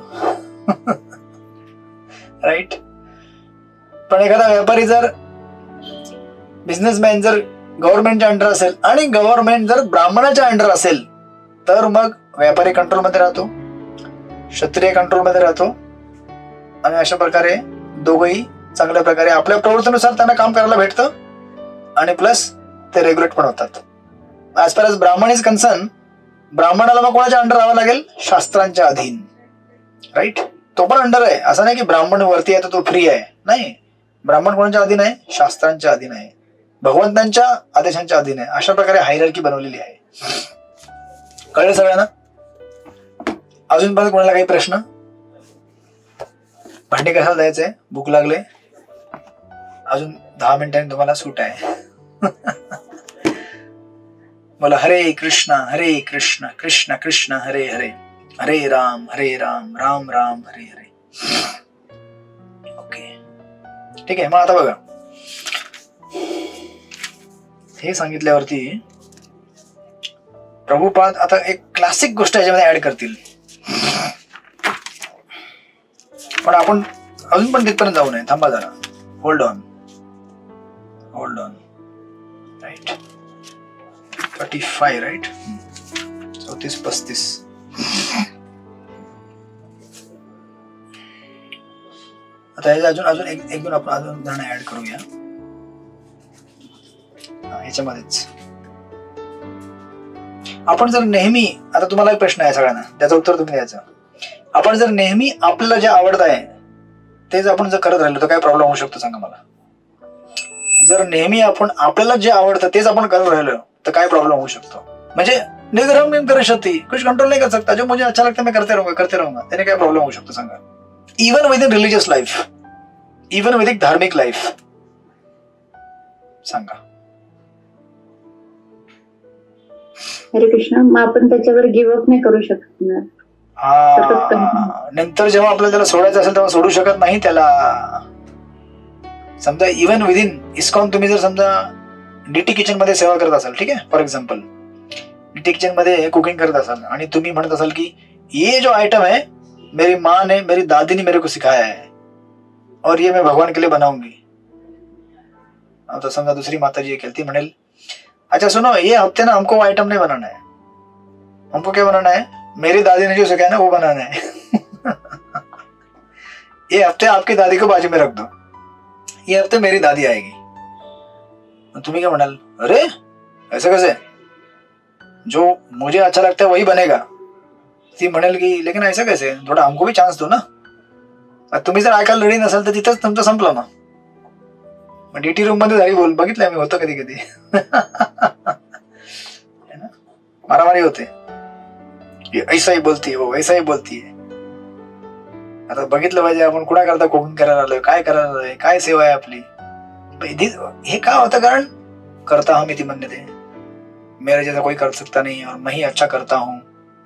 राईट. पण एखादा व्यापारी जर, बिझनेसमॅन जर गव्हर्नमेंटच्या अंडर असेल आणि गव्हर्नमेंट जर ब्राह्मणाच्या अंडर असेल, तर मग व्यापारी कंट्रोल मध्ये राहतो, क्षत्रिय कंट्रोल मध्ये राहतो, आणि अशा प्रकारे दोघंही चांगल्या प्रकारे आपल्या प्रवृत्तीनुसार त्यांना काम करायला भेटतं, आणि प्लस ते रेग्युलेट पण होतात. ऍज फार एज ब्राह्मण इज कन्सर्न, ब्राह्मणाला मग कोणाच्या अंडर राहावं लागेल, शास्त्रांच्या अधीन, राईट. तो पण अंडर आहे, असं नाही की ब्राह्मण वरती आहे तर तो फ्री आहे, नाही. ब्राह्मण कोणाच्या अधीन आहे, शास्त्रांच्या अधीन आहे, भगवंतांच्या आदेशांच्या अधीन आहे. अशा प्रकारे हायरार्की बनवलेली आहे. कळलं सगळ्यांना. अजून पण कोणाला काही प्रश्न, भांडी कशाला द्यायचंय, भूक लागले, अजून 10 मिनिटांनी तुम्हाला सूट आहे. बोला हरे कृष्णा कृष्ण कृष्ण हरे हरे, हरे राम राम राम हरे हरे. ओके, ठीक आहे. मग आता बघा, हे सांगितल्यावरती प्रभुपाद आता एक क्लासिक गोष्ट याच्यामध्ये ऍड करतील. पण आपण अजून पण तिथपर्यंत जाऊ नये. थांबा जरा, होल्ड ऑन राईट. 35 राईट, 34-35. आता अजून एक दोन आपण अजून उदाहरण ऍड करूया ह्याच्यामध्येच. आपण जर नेहमी, आता तुम्हाला एक प्रश्न आहे सगळ्यांना, त्याचं उत्तर तुम्ही द्यायचं. आपण जर नेहमी आपल्याला जे आवडत आहे तेच आपण जर करत राहिलो तर काय प्रॉब्लेम होऊ शकतो सांगा मला. जर नेहमी आपण आपल्याला जे आवडतं तेच आपण करत राहिलो तर काय प्रॉब्लेम होऊ शकतो. म्हणजे निग्रह कर शकती, कुछ कंट्रोल नहीं कर सकता, जो मुझे अच्छा लगता है मैं करते रहूंगा, त्याने काय प्रॉब्लेम होऊ शकतो सांगा. Even with in religious life, even with in धार्मिक लाईफ, सांगा. हरे कृष्ण. मग आपण त्याच्यावर गिव्हअप नाही करू शकत ना. नंतर जेव्हा आपल्याला त्याला सोडायचं असेल तेव्हा सोडू शकत नाही त्याला. समजा इव्हन विदिन इस्कॉन तुम्ही जर समजा डीटी किचन मध्ये सेवा करत असाल, ठीक आहे, फॉर एक्झाम्पल डीटी किचन मध्ये कुकिंग करत असाल आणि तुम्ही म्हणत असाल की ये जो आइटम है मेरी माँ ने, मेरी दादी ने मेरे को सिखाया है और ये मैं भगवान के लिए बनाऊंगी. आता समजा दुसरी माता जी ती म्हणेल अच्छा सुनो, ये हफ्ते ना हमको आइटम नहीं बनाना है, हमको क्या बनाना है, मेरी दादी ने जो सिखाया ना वो बनाना है. ये हफ्ते आपकी दादी को बाजू में रख दो, ये हफ्ते मेरी दादी आएगी. तुम्ही क्या म्हणाल, अरे ऐसे कैसे, जो मुझे अच्छा लगता है वही बनेगा. ती म्हणेल की लेकिन ऐसा कैसे, थोडा हमको भी चान्स दो ना. तुम्ही जर ऐकायला रेडी नसाल तर तिथंच तुमचं संपलं. मग डीटी रूम मध्ये झाली बोल, बघितलंय आम्ही, होतं कधी कधी मारामारी होते, ऐसा ही बोलती है वो, ऐसा ही बोलती है. आता बघितलं पाहिजे आपण कुणा करता कुकिंग करायला आलोय, काय करायला आलोय, काय सेवा आहे आपली. हे का होतं, कारण करता हम इति मन्यते, मेरे जैसा कोई कर सकता नहीं और मैं ही अच्छा करता हूं,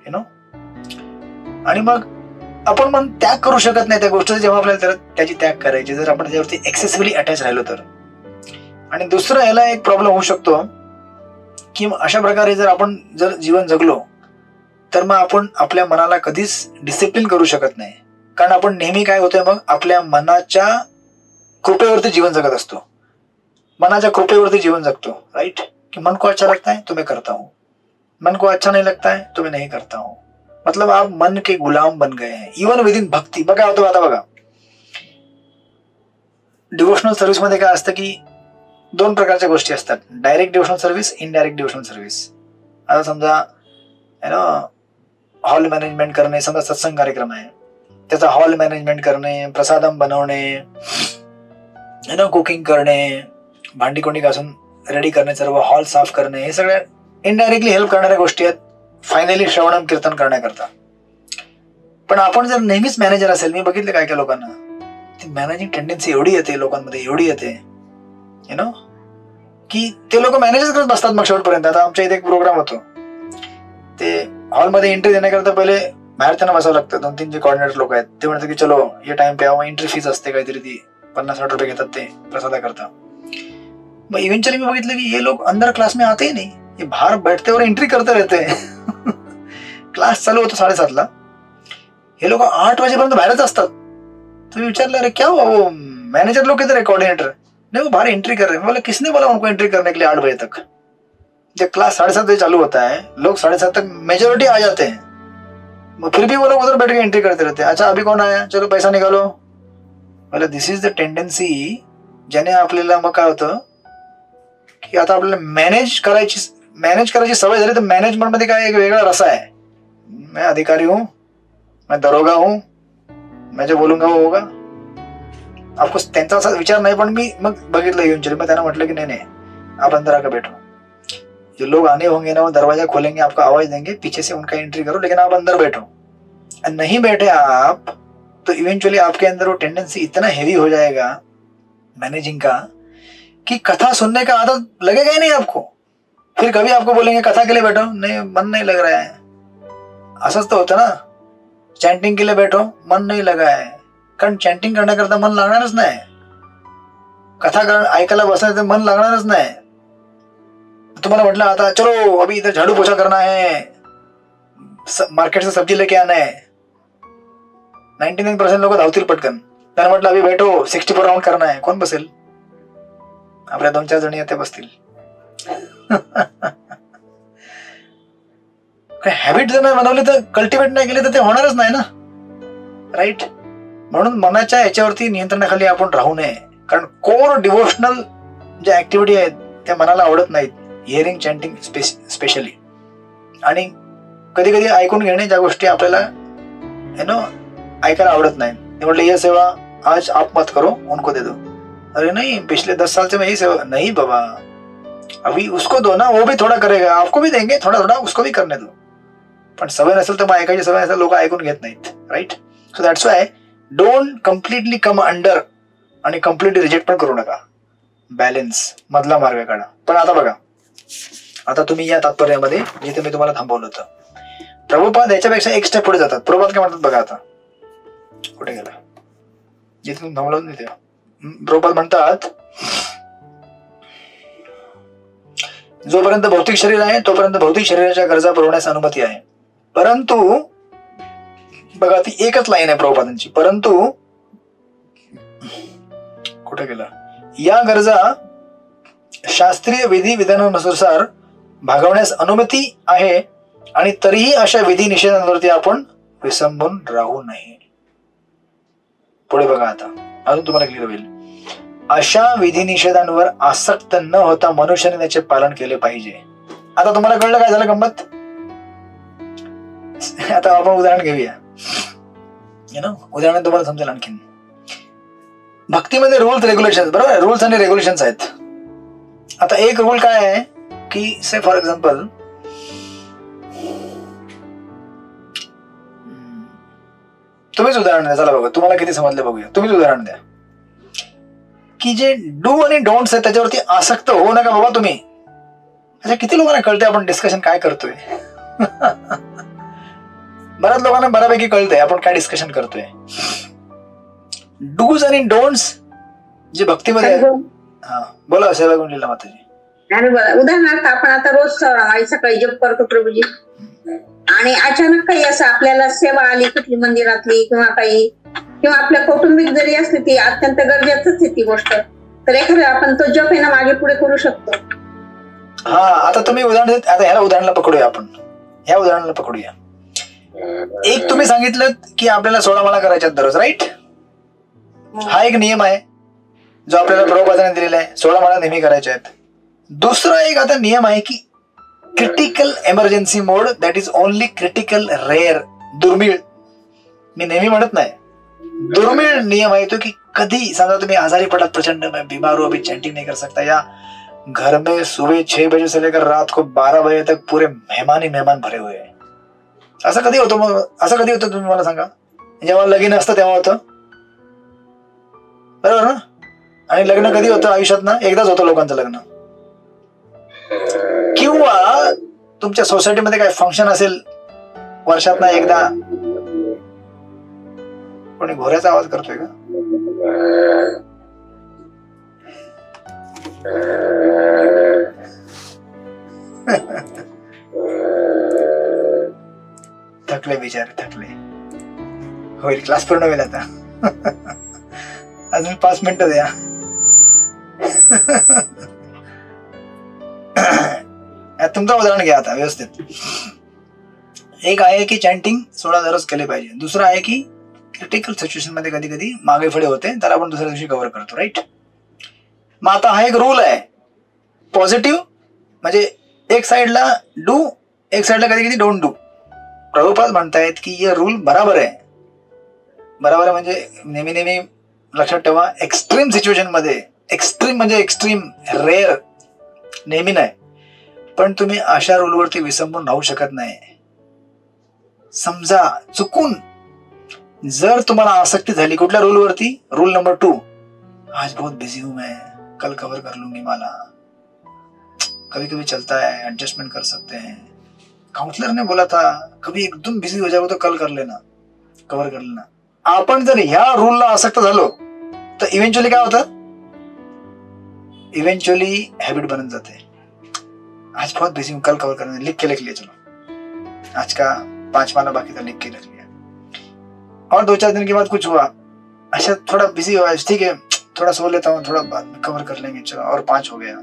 यू नो. आणि मग आपण मन त्याग करू शकत नाही त्या गोष्टीचा, जेव्हा आपल्याला त्याची त्याग करायची, जर आपण त्याच्यावरती एक्सेसिव्हली अटॅच राहिलो तर. आणि दुसरं याला एक प्रॉब्लेम होऊ शकतो की अशा प्रकारे जर आपण जर जीवन जगलो तर मग आपण आपल्या मनाला कधीच डिसिप्लिन करू शकत नाही. कारण आपण नेहमी काय होतंय, मग आपल्या मनाच्या कृपेवरती जीवन जगत असतो, मनाच्या कृपेवरती जीवन जगतो, राइट. कि मन को अच्छा लगता है तो मैं करता हूं, मन को अच्छा नहीं लगता है तो मैं नहीं करता हूं. मतलब आप मन के गुलाम बन गए हैं. इवन विद इन भक्ती. बघा होतं आता बघा, डिवोशनल सर्व्हिस मध्ये काय असतं की दोन प्रकारच्या गोष्टी असतात, direct devotional service, indirect devotional service. आता समजा हॉल मॅनेजमेंट करणे, समजा सत्संग कार्यक्रम आहे त्याचा हॉल मॅनेजमेंट करणे, प्रसादम बनवणे, कुकिंग करणे, भांडी कोंडी घासून रेडी करणे, सर्व हॉल साफ करणे, हे सगळ्या इनडायरेक्टली हेल्प करणाऱ्या गोष्टी आहेत फायनली श्रवणम कीर्तन करण्याकरता. पण आपण जर नेहमीच मॅनेजर असेल, मी बघितले काय काय लोकांना ती मॅनेजिंग टेंडन्सी एवढी येते लोकांमध्ये, एवढी येते यु नो, की ते लोक मॅनेजच करत बसतात मग शेवटपर्यंत. आता आमच्या इथे एक प्रोग्राम होतो, ते हॉलमध्ये एंट्री देण्याकरता पहिले बाहेर त्यांना बसावं लागतं. 2-3 जे कॉर्डिनेटर लोक आहेत ते म्हणतात की चलो ये टाइम पे आओ. एंट्री फीस असते काहीतरी, ती 50-60 रुपये घेतात ते प्रसादा करता. मग इव्हेंच्युअली मी बघितलं की ये लोग अंदर क्लास में आते ही नहीं, ये बाहर बैठते और एंट्री करते रहते. क्लास चालू होतो 7:30ला, हे लोक 8 वाजेपर्यंत बाहेरच असतात. तुम्ही विचारलं अरे क्या हुआ, वो मैनेजर लोग किधर है, कोऑर्डिनेटर, नहीं वो बाहर एंट्री कर रहे हैं. बोला किसने बोला उनको एंट्री करने के लिए 8 बजे तक, जब क्लास 7:30 बजे चालू होता है, लोग 7:30 तक मेजोरिटी आ जाते हैं, फिर भी वो लोग उधर बैठ के एंट्री करते रहते हैं. अच्छा अभी कौन आया, चलो पैसा निकालो. बोला दिस इज द टेंडन्सी, ज्याने आपल्याला मग काय होतं की आता आपल्याला मॅनेज करायची सवय झाली. तर मॅनेजमेंट मध्ये काय एक वेगळा रसा आहे, मैं अधिकारी हूं, मैं दरोगा हूं, मैं जो बोलूंगा वो होगा. आपको त्यांचा असा विचार नाही. पण मी मग बघितलं इव्हेंच्युअली, मग त्यांना म्हटलं की नहीं आप अंदर आकर बैठो, जो लोग आने होंगे ना वो दरवाजा खोलेंगे, आपको आवाज देंगे, पीछे से उनका एंट्री करो, लेकिन आप अंदर बैठो. नहीं बैठे आप तो इवेंचुअली आपके अंदर वो टेंडेंसी इतना हैवी हो जाएगा मैनेजिंग का कि कथा सुनने का आदत लगेगा ही नहीं आपको. फिर कभी आपको बोलेंगे कथा के लिए बैठो, नहीं मन नहीं लग रहा है. असंच तर होतं ना, चॅन्टिंग के लिए बैठो, मन नहीं लगा है, कारण चॅन्टिंग करण्याकरता मन लागणारच नाही, कथा ऐकायला बसायचं तर मन लागणारच नाही. तुम्हाला म्हटलं आता चलो अभी इधर झाड़ू पोछा करना है, मार्केट से सब्जी लेके आना है, 99% लोक धावतील पटकन. त्यांना म्हटलं अभि बैठो 64 राऊंड करना है, कोण बसेल? आपल्या 2-4 जणी ते बसतील. हॅबिट जर नाही बनवली तर, कल्टिवेट नाही केली तर ते होणारच नाही ना, राईट? म्हणून मनाच्या याच्यावरती नियंत्रणाखाली आपण राहू नये. कारण कोर डिव्होशनल ज्या ऍक्टिव्हिटी आहेत त्या मनाला आवडत नाहीत, हिअरिंग, चॅन्टिंग स्पेशली. आणि कधी कधी ऐकून घेणे ज्या गोष्टी आपल्याला ऐकायला आवडत नाही. ते म्हटलं ये सेवा आज आप मत करो, उनको दे दो. अरे नहीं, पिछले 10 साल से मैं यही सेवा. नहीं बाबा, अभी उसको दो ना, वो भी थोड़ा करेगा, आपको भी देंगे थोड़ा थोड़ा, उसको भी करने दो. पण सवय नसेल तर मग ऐकायची सवय नसेल, लोक ऐकून घेत नाहीत, right? So that's why don't completely come under आणि कम्प्लिटली रिजेक्ट पण करू नका. बॅलन्स, मधला मार्ग काढा. पण आता बघा, आता तुम्ही या तात्पर्यामध्ये जिथे मी तुम्हाला थांबवलं होतं, प्रभुपाद याच्यापेक्षा एक स्टेप पुढे जातात. प्रभुपाद काय म्हणतात बघा, आता कुठे गेला, जिथे तुम्ही थांबवलं नाही तेव्हा. प्रभुपाद म्हणतात, जोपर्यंत भौतिक शरीर आहे तोपर्यंत भौतिक शरीराच्या गरजा पुरवण्यास अनुमती आहे. परंतु बघा, ती एकच लाईन आहे प्रभुपादांची, परंतु कुठे गेला, या गरजा शास्त्रीय विधी विधानानुसार भागवण्यास अनुमती आहे आणि तरीही अशा विधी निषेधांवरती आपण विसंबून राहू नये. पुढे बघा, आता अजून तुम्हाला क्लिअर होईल. अशा विधी निषेधांवर आसक्त न होता मनुष्याने त्याचे पालन केले पाहिजे. आता तुम्हाला कळलं काय झालं गंमत? आता आपण उदाहरण घेऊया, उदाहरण तुम्हाला समजेल आणखीन. भक्तीमध्ये रूल्स रेग्युलेशन, बरोबर, रूल्स आणि रेग्युलेशन्स आहेत. आता एक रूल काय आहे की से फॉर एक्झाम्पल, तुम्हीच उदाहरण द्या. चला बघा, तुम्हाला किती समजले बघूया. तुम्हीच उदाहरण द्या की जे डू आणि डोंट्स आहेत त्याच्यावरती आसक्त होऊ नका बाबा तुम्ही. अच्छा, किती लोकांना कळते आपण डिस्कशन काय करतोय? बऱ्याच लोकांना बऱ्यापैकी कळतंय आपण काय डिस्कशन करतोय. डूज आणि डोंट्स जे भक्तीमध्ये आहेत. हा, बोला सेवा गुंडलीला माताजी. उदाहरणार्थ आपण आता रोज आई सकाळी जप करतो प्रभूजी, आणि अचानक काही असं आपल्याला सेवा आली कुठली मंदिरातली किंवा काही, किंवा आपल्या कौटुंबिक जरी असली ती अत्यंत गरजेचंच आहे ती गोष्ट, तर एखाद्या आपण तो जप आहे ना मागे पुढे करू शकतो. हा, आता तुम्ही उदाहरण, आता ह्याला उदाहरणाला पकडूया आपण, ह्या उदाहरणाला पकडूया. एक तुम्ही सांगितलं की आपल्याला 16 माळा करायच्यात दररोज, राईट? हा एक नियम आहे जो आपल्याला प्रभुपादाने दिलेला आहे, 16 माळा नेहमी करायच्या आहेत. दुसरा एक आता नियम आहे की critical emergency mode, that is only critical rare, दुर्मिळ. मी नेहमी म्हणत नाही, दुर्मिळ नियम आहे तो की कधी समजा तुम्ही आजारी पडलात, प्रचंड मैं बीमार हूं, अभी चैंटिंग नहीं कर सकता, या घर में सुबह 6 बजे से लेकर रात को 12 बजे तक पूरे मेहमान ही मेहमान भरे हुए हैं. असं कधी होतं? मग असं कधी होतं तुम्ही मला सांगा? जेव्हा लगीन असतं तेव्हा होतं, बरोबर ना? आणि लग्न कधी होतं आयुष्यात ना? एकदाच होतं लोकांचं लग्न. किंवा तुमच्या सोसायटीमध्ये काय फंक्शन असेल वर्षात ना एकदा. कोणी घोड्याचा आवाज करतोय का? थकले बिचारे, थकले. होईल, क्लास पूर्ण होईल आता. अजून 5 मिनिटं द्या. तुमचं उदाहरण घ्या आता व्यवस्थित. एक आहे की चॅन्टिंग 16 दररोज केले पाहिजे. दुसरं आहे की क्रिटिकल सिच्युएशन मध्ये कधी कधी मागे पुढे होते, तर आपण दुसऱ्या दिवशी कव्हर करतो, राईट? मग आता हा एक रूल आहे पॉझिटिव्ह, म्हणजे एक साइडला डू, एक साइडला कधी कधी डोंट डू. प्रभुपाद म्हणतायत की हे रूल बराबर आहे. बराबर आहे म्हणजे नेहमी नेहमी लक्षात ठेवा, एक्स्ट्रीम सिच्युएशन मध्ये, एक्स्ट्रीम म्हणजे एक्स्ट्रीम, रेअर, नेहमी नाही. पण तुम्ही अशा रूलवरती विसंबून राहू शकत नाही. समजा चुकून जर तुम्हाला आसक्ती झाली कुठल्या रूलवरती, रूल नंबर 2, आज बहुत बिजी हूं मैं, कल कवर कर लूंगी, मला कभी कभी चलता है, एडजस्टमेंट कर सकते हैं, काउंसलर ने बोला था कभी एकदम बिजी हो जाओ तो कल कर लेना, कवर कर लेना. आपण जर ह्या रूलला आसक्त झालो तर इव्हेंच्युअली काय होतं? इव्हेंच्युअली हॅबिट बनत जाते. आज बहुत बिजी हूं, कल कवर करना, लिख के लिख लिया, चलो आज का 5 माला बाकी था, लिख के लिख लिया. और 2-4 दिन के बाद कुछ हुआ, अच्छा थोड़ा बिजी हुआ, ठीक है थोड़ा सो लेता हूँ, थोड़ा बाद में कवर कर लेंगे, चलो और 5 हो गया,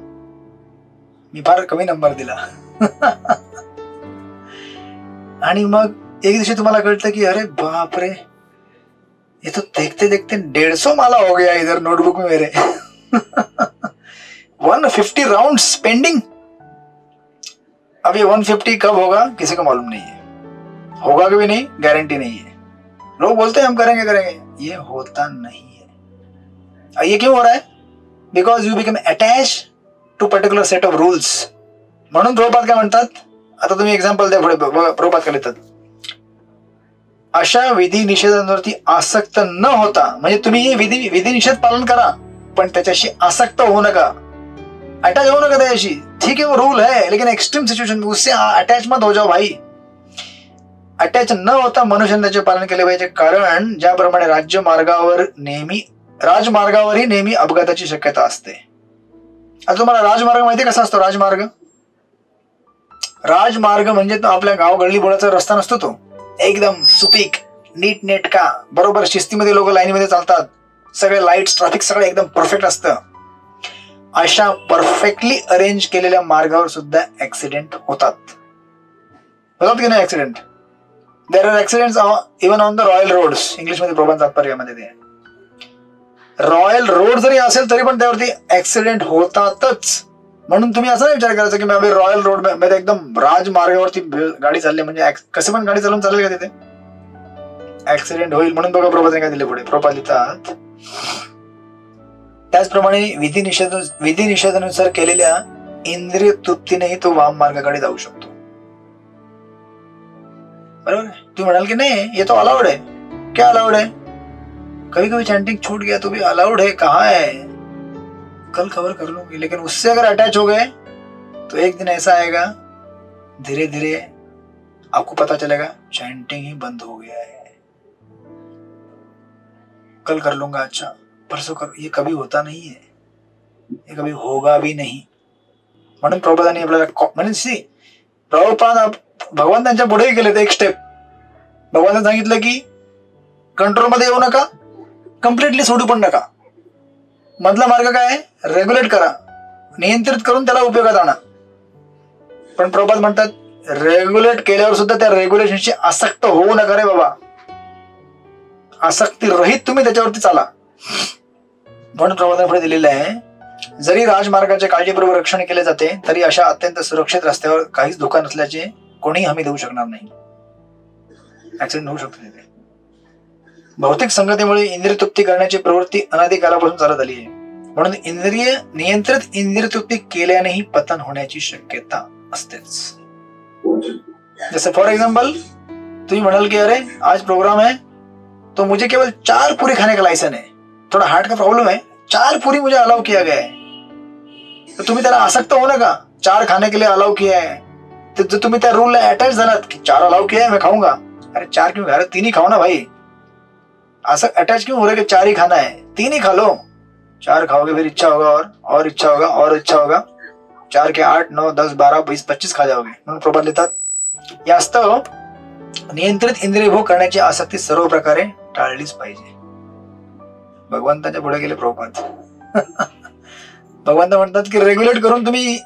मी फार कमी नंबर दिला. आणि मग एक दिवशी तुम्हाला कळतं की अरे बाप रे, ये तो देखते देखते 150 माला हो गया इधर नोटबुक में मेरे. 150 राउंड्स पेंडिंग. अब ये 150 कब होगा किसी को मालूम नहीं है, होगा कभी नहीं, गारंटी नहीं है. लोग बोलते हैं हम करेंगे करेंगे, ये होता नहीं है. ये क्यों हो रहा है? Because you become attach to particular set of rules. म्हणून प्रभुपाद काय म्हणतात, आता तुम्ही एक्झाम्पल द्या पुढे, प्रभुपाद काय लिहितात, अशा विधी निषेधांवरती आसक्त न होता, म्हणजे तुम्ही विधी निषेध पालन करा पण त्याच्याशी आसक्त होऊ नका, अटैच हो नका त्याच्याशी. ठीक है वो रूल है, लेकिन एक्सट्रीम सिचुएशन में उससे अटैच मत हो जाओ भाई. अटॅच न होता मनुष्याने त्याचे पालन केले पाहिजे. कारण ज्याप्रमाणे राजमार्गावरही नेहमी अपघाताची शक्यता असते. आता तुम्हाला राजमार्ग माहिती कसा असतो? राजमार्ग म्हणजे तो आपल्या गाव गल्ली बोळाचा रस्ता नसतो, तो एकदम सुपीक नीट नेटका, बरोबर शिस्तीमध्ये लोक लाईनीमध्ये चालतात, सगळे लाईट्स ट्रॅफिक सगळं एकदम परफेक्ट असतं. अशा परफेक्टली अरेंज केलेल्या मार्गावर सुद्धा ऍक्सिडेंट होतात की नाही? Accident, there are accidents even on the royal roads. इंग्लिशमध्ये प्रबंध तात्पर्यामध्ये ते रॉयल रोड जरी असेल तरी पण त्यावरती ऍक्सिडेंट होतातच. म्हणून तुम्ही असा विचार करायचा की मी रॉयल रोड मध्ये एकदम राजमार्गावरती गाडी चालली म्हणजे कसे पण गाडी चालवून चालेल का तिथे? ऍक्सिडेंट होईल. म्हणून बघा प्रभाताने काय दिले पुढे, प्रभा लिहितात, त्याचप्रमाणे विधी निषेधानुसार केलेल्या इंद्रिय तृप्तीनेही तो वाम मार्गाकडे जाऊ शकतो. बरोबर. तू म्हणाल की नाही ये तो अलाउड है, क्या अलाउड है? कभी कभी चैंटिंग छूट गया तो भी अलाउड है, कहाँ है, कल खबर कर लूंगी. लेकिन उससे अगर अटैच हो गए तो एक दिन ऐसा आएगा, धीरे धीरे आपको पता चलेगा चैंटिंग ही बंद हो गया है. कल कर लूंगा, अच्छा परसों कर, ये कभी होता नहीं है, ये कभी होगा भी नहीं. म्हणून प्रभुपादांनी आपल्याला म्हणजे प्रभुपाद भगवान त्यांच्या पुढेही गेले ते एक स्टेप. भगवान सांगितलं की कंट्रोलमध्ये येऊ नका, कम्प्लिटली सोडू पण नका. मधला मार्ग काय आहे? रेग्युलेट करा, नियंत्रित करून त्याला उपयोगात आणा. पण प्रभुपाद म्हणतात रेग्युलेट केल्यावर सुद्धा त्या रेग्युलेशनशी आसक्त होऊ नका रे बाबा. आसक्ती रहित तुम्ही त्याच्यावरती चाला. म्हणून प्रभुपादांनी पुढे दिलेलं आहे, जरी राजमार्गाचे काळजीपूर्वक रक्षण केले जाते तरी अशा अत्यंत सुरक्षित रस्त्यावर काहीच धोका नसल्याचे कोणीही हमी देऊ शकणार नाही. ऍक्सिडेंट होऊ शकतो तिथे. भौतिक संगतीमुळे इंद्रिय तृप्ती करण्याची प्रवृत्ती अनादी कालापासून चालत आली आहे. म्हणून नियंत्रित इंद्रिय तृप्ती केल्यानेही पतन होण्याची शक्यता असतेच. जैसे फॉर एग्जाम्पल तुम्ही म्हणाल की अरे आज प्रोग्राम है तो मुझे केवल 4 पूरी खाने का लाइसेंस है, थोड़ा हार्ट का प्रॉब्लम है, 4 पूरी मुझे अलाउ किया गया है, तो तुम्ही त्याला आसक्त हो नका. 4 खाने के लिए अलाउ किया है, तो तुम्ही त्या रूलला अटॅच झालात की 4 अलाउ किया है मैं खाऊंगा, अरे 4 क्यों खा रहे, 3 ही खाओ ना भाई. ऐसा अटैच क्यों हो रहा है कि 4 ही खाना है? 3 ही खा लो. 4 खाओगे फिर इच्छा होगा और इच्छा होगा और इच्छा होगा, 4 के 8, 9, 10, 12, 20, 25 खा जाओगे. म्हणून प्रभुपाद लिहितात यास्तव नियंत्रित इंद्रिय भोग करण्याची आसक्ती सर्व प्रकारे टाळलीच पाहिजे. भगवंताच्या पुढे गेले प्रभुपाद. भगवंत म्हणतात की रेग्युलेट करून तुम्ही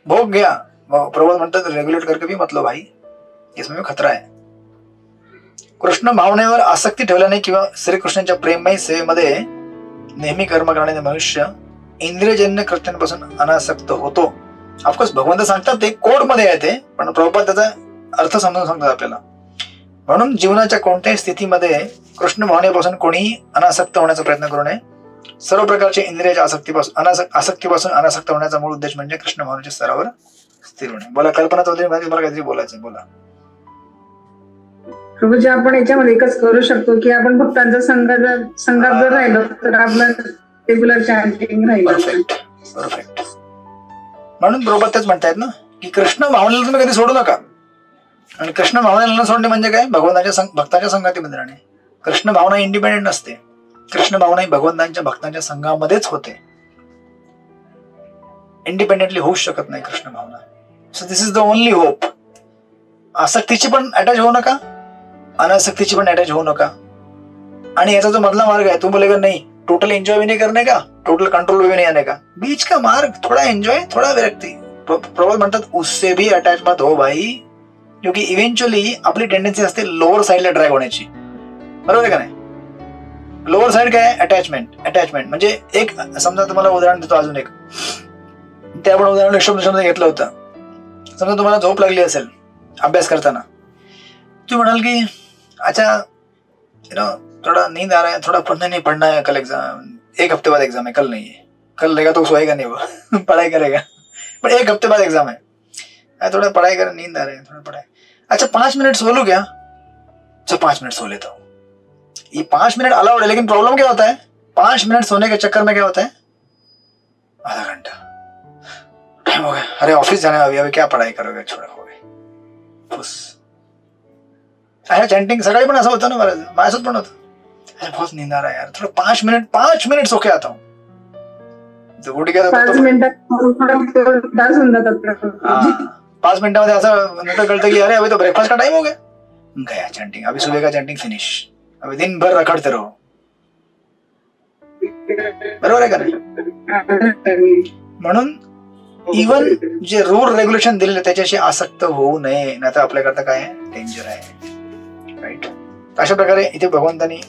भोग घ्या. प्रभुपाद म्हणतात रेग्युलेट करके भी मतलब भाई इसमें खतरा आहे. कृष्ण भावनेवर आसक्ती ठेवल्याने किंवा श्रीकृष्णांच्या प्रेममय सेवेमध्ये नेहमी कर्म करणारे मनुष्य इंद्रियजन्य कृत्यांपासून अनासक्त होतो. ऑफकोर्स भगवंत सांगतात ते कोड मध्ये आहे ते, पण प्रभुपाद त्याचा अर्थ समजून सांगतात आपल्याला. म्हणून जीवनाच्या कोणत्याही स्थितीमध्ये कृष्ण भावनेपासून कोणीही अनासक्त होण्याचा प्रयत्न करू नये. सर्व प्रकारच्या इंद्रियाच्या आसक्तीपासून अनासक्त होण्याचा मूळ उद्देश म्हणजे कृष्ण भावनेच्या स्तरावर स्थिर होणे. बोला कल्पना चौधरी, मला काहीतरी बोलायचं, बोला. प्रभूजी आपण याच्यामध्ये एकच करू शकतो की आपण भक्तांचा संघात जर राहिलो तर आपलं रेग्युलर चॅन्टिंग राहील. परफेक्ट. म्हणून प्रभुपाद तेच म्हणतायत ना की कृष्ण भावनेला तुम्ही कधी सोडू नका. आणि कृष्ण भावनेला न सोडणे म्हणजे काय? भक्तांच्या संगतीमध्ये राहणे. कृष्ण भावना इंडिपेंडेंट नसते. कृष्ण भावना ही भगवंतांच्या भक्तांच्या संघामध्येच होते. इंडिपेंडेंटली होऊच शकत नाही कृष्ण भावना. So this is the only hope. आसक्तीची पण अटॅच होऊ नका, अनासक्तीची पण अटॅच होऊ नका. आणि याचा जो मधला मार्ग है, तुम बोलेगा नहीं टोटल एंजॉय भी नहीं करने का, टोटल कंट्रोल भी नहीं आने का, बीच का मार्ग थोड़ा एंजॉय थोड़ा विरक्ती. प्रबोध म्हणतात उससे भी अटॅच मत हो भाई, क्योंकि इव्हेंच्युअली आपली टेंडन्सी असते लोअर साईडला ड्रॅग होण्याची, बरोबर आहे का नाही. लोअर साईड काय आहे, अटॅचमेंट म्हणजे एक समजा तुम्हाला उदाहरण देतो अजून एक, ते आपण उदाहरण शब्द घेतलं होतं. समजा तुम्हाला झोप लागली असेल अभ्यास करताना, तुम्ही म्हणाल की अच्छा थोड़ा नींद आ रहा है, थोड़ा नहीं पढ़ना है, कल एग्जाम, एक हफ्ते बाद एग्जाम है, कल नहीं है, कल रहेगा तो सोएगा नहीं वो पढ़ाई करेगा, पर एक हफ्ते बाद एग्जाम है, थोड़ा पढ़ाई कर, नींद आ रही है, थोड़ा पढ़ाई, अच्छा 5 मिनट सो लूं क्या, अच्छा 5 मिनट सो लेता हूँ. ये 5 मिनट अलाउड है, लेकिन प्रॉब्लम क्या होता है, 5 मिनट सोने के चक्कर में क्या होता है, आधा घंटा टाइम हो गया, अरे ऑफिस जाना है अभी क्या पढ़ाई करोगे, छोड़ा हो गए फुस. चॅन्टिंग सकाळी पण असं होतं ना, माझ्यासोबत पण होतं, अरे बहुत नींद आ रहा है यार, थोड़ा 5 मिनट सो के आता हूँ. उठ गया 5 मिनिटामध्ये असं नंतर कळतं की अरे अभी तो ब्रेकफास्ट का टाइम हो गया चैंटिंग, अभी सुबह का चैंटिंग फिनिश, अभी दिन भर रखडते रहो, बरोबर आहे का नाही. म्हणून इवन जे रूल रेग्युलेशन दिलेले त्याच्याशी आसक्त होऊ नये, नाही तर आपल्याकरता काय डेंजर आहे, राईट. अशा प्रकारे इथे भगवंतांनी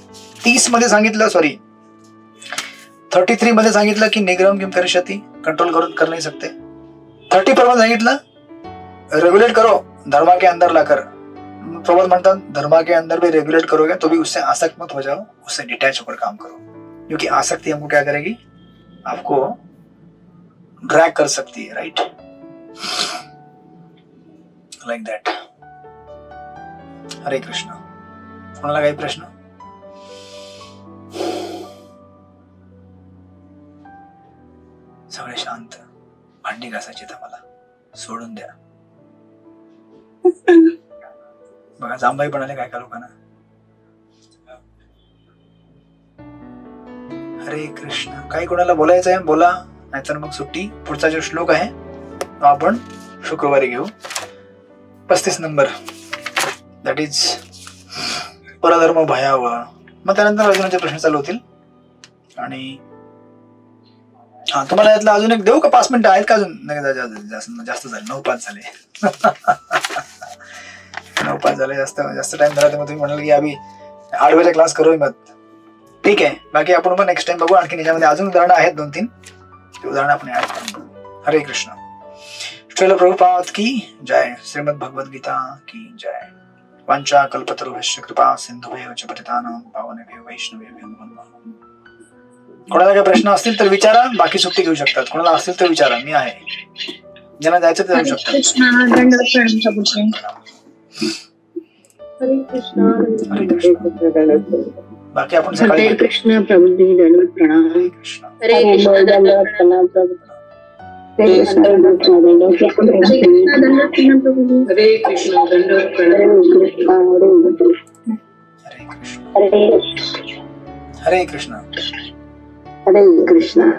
30 मध्ये सांगितलं, 33 मध्ये सांगितलं की निग्रह किम करिष्यति, कंट्रोल कर नहीं सकते. 34 मध्ये सांगितलं रेगुलेट करो धर्मा के अंदर लाकर. प्रबोध म्हणतात धर्मा के अंदर भी रेगुलेट करोगे तो भी उससे आसक्त मत हो जाओ, उससे डिटैच होकर काम करो, क्योंकि आसक्ति हमको क्या करेगी, आपको ड्रैग कर सकती है, राइट, लाइक दैट. हरे कृष्ण. कोणाला काही प्रश्न? सगळे शांत, भांडी घासायची मला सोडून द्या. बघा जांबाई म्हणाले काय का लोकांना. हरे कृष्ण. काही कोणाला बोलायचं आहे बोला, नाहीतर मग सुट्टी. पुढचा जो श्लोक आहे तो आपण शुक्रवारी घेऊ, 35 नंबर, दॅट इज परधर्म भयावह. मग त्यानंतर अर्जुनाचे प्रश्न चालू होतील. आणि हा तुम्हाला यातला अजून एक देऊ का, 5 मिनिटं आहेत का अजून? जास्त झाले, 9:05 झाले. 9:05 झाले, जास्त टाइम झाला. तर मग तुम्ही म्हणाल की अभि 8 बजे क्लास करू मग, ठीक आहे. बाकी आपण मग नेक्स्ट टाइम बघू. आणखी याच्यामध्ये अजून उदाहरणं आहेत 2-3, ते उदाहरणं आपण ऍड करून बघू. हरे कृष्ण. श्रील प्रभुपाद की जय. श्रीमद भगवद गीता की जय. वांछा कल्पतरुभ्यश्च कृपा सिंधुभ्यो च पतितानां पावनेभ्यो वैष्णवेभ्यो नमो नमः. कोणाला काही प्रश्न असतील तर विचारा, बाकी सुट्टी घेऊ शकतात. कोणाला असतील तर विचारा, मी आहे. ज्यांना जायचं ते जाऊ शकतात. बाकी आपण सकाळी हरे कृष्ण प्रभुजी दंडवत प्रणाम. हरे कृष्ण. हरे कृष्ण दंडवत प्रणाम प्रभु. हरे कृष्ण दंडवत प्रभु. हरे कृष्ण दंडवत प्रणाम. हरे कृष्ण. हरे कृष्ण. हरे कृष्ण.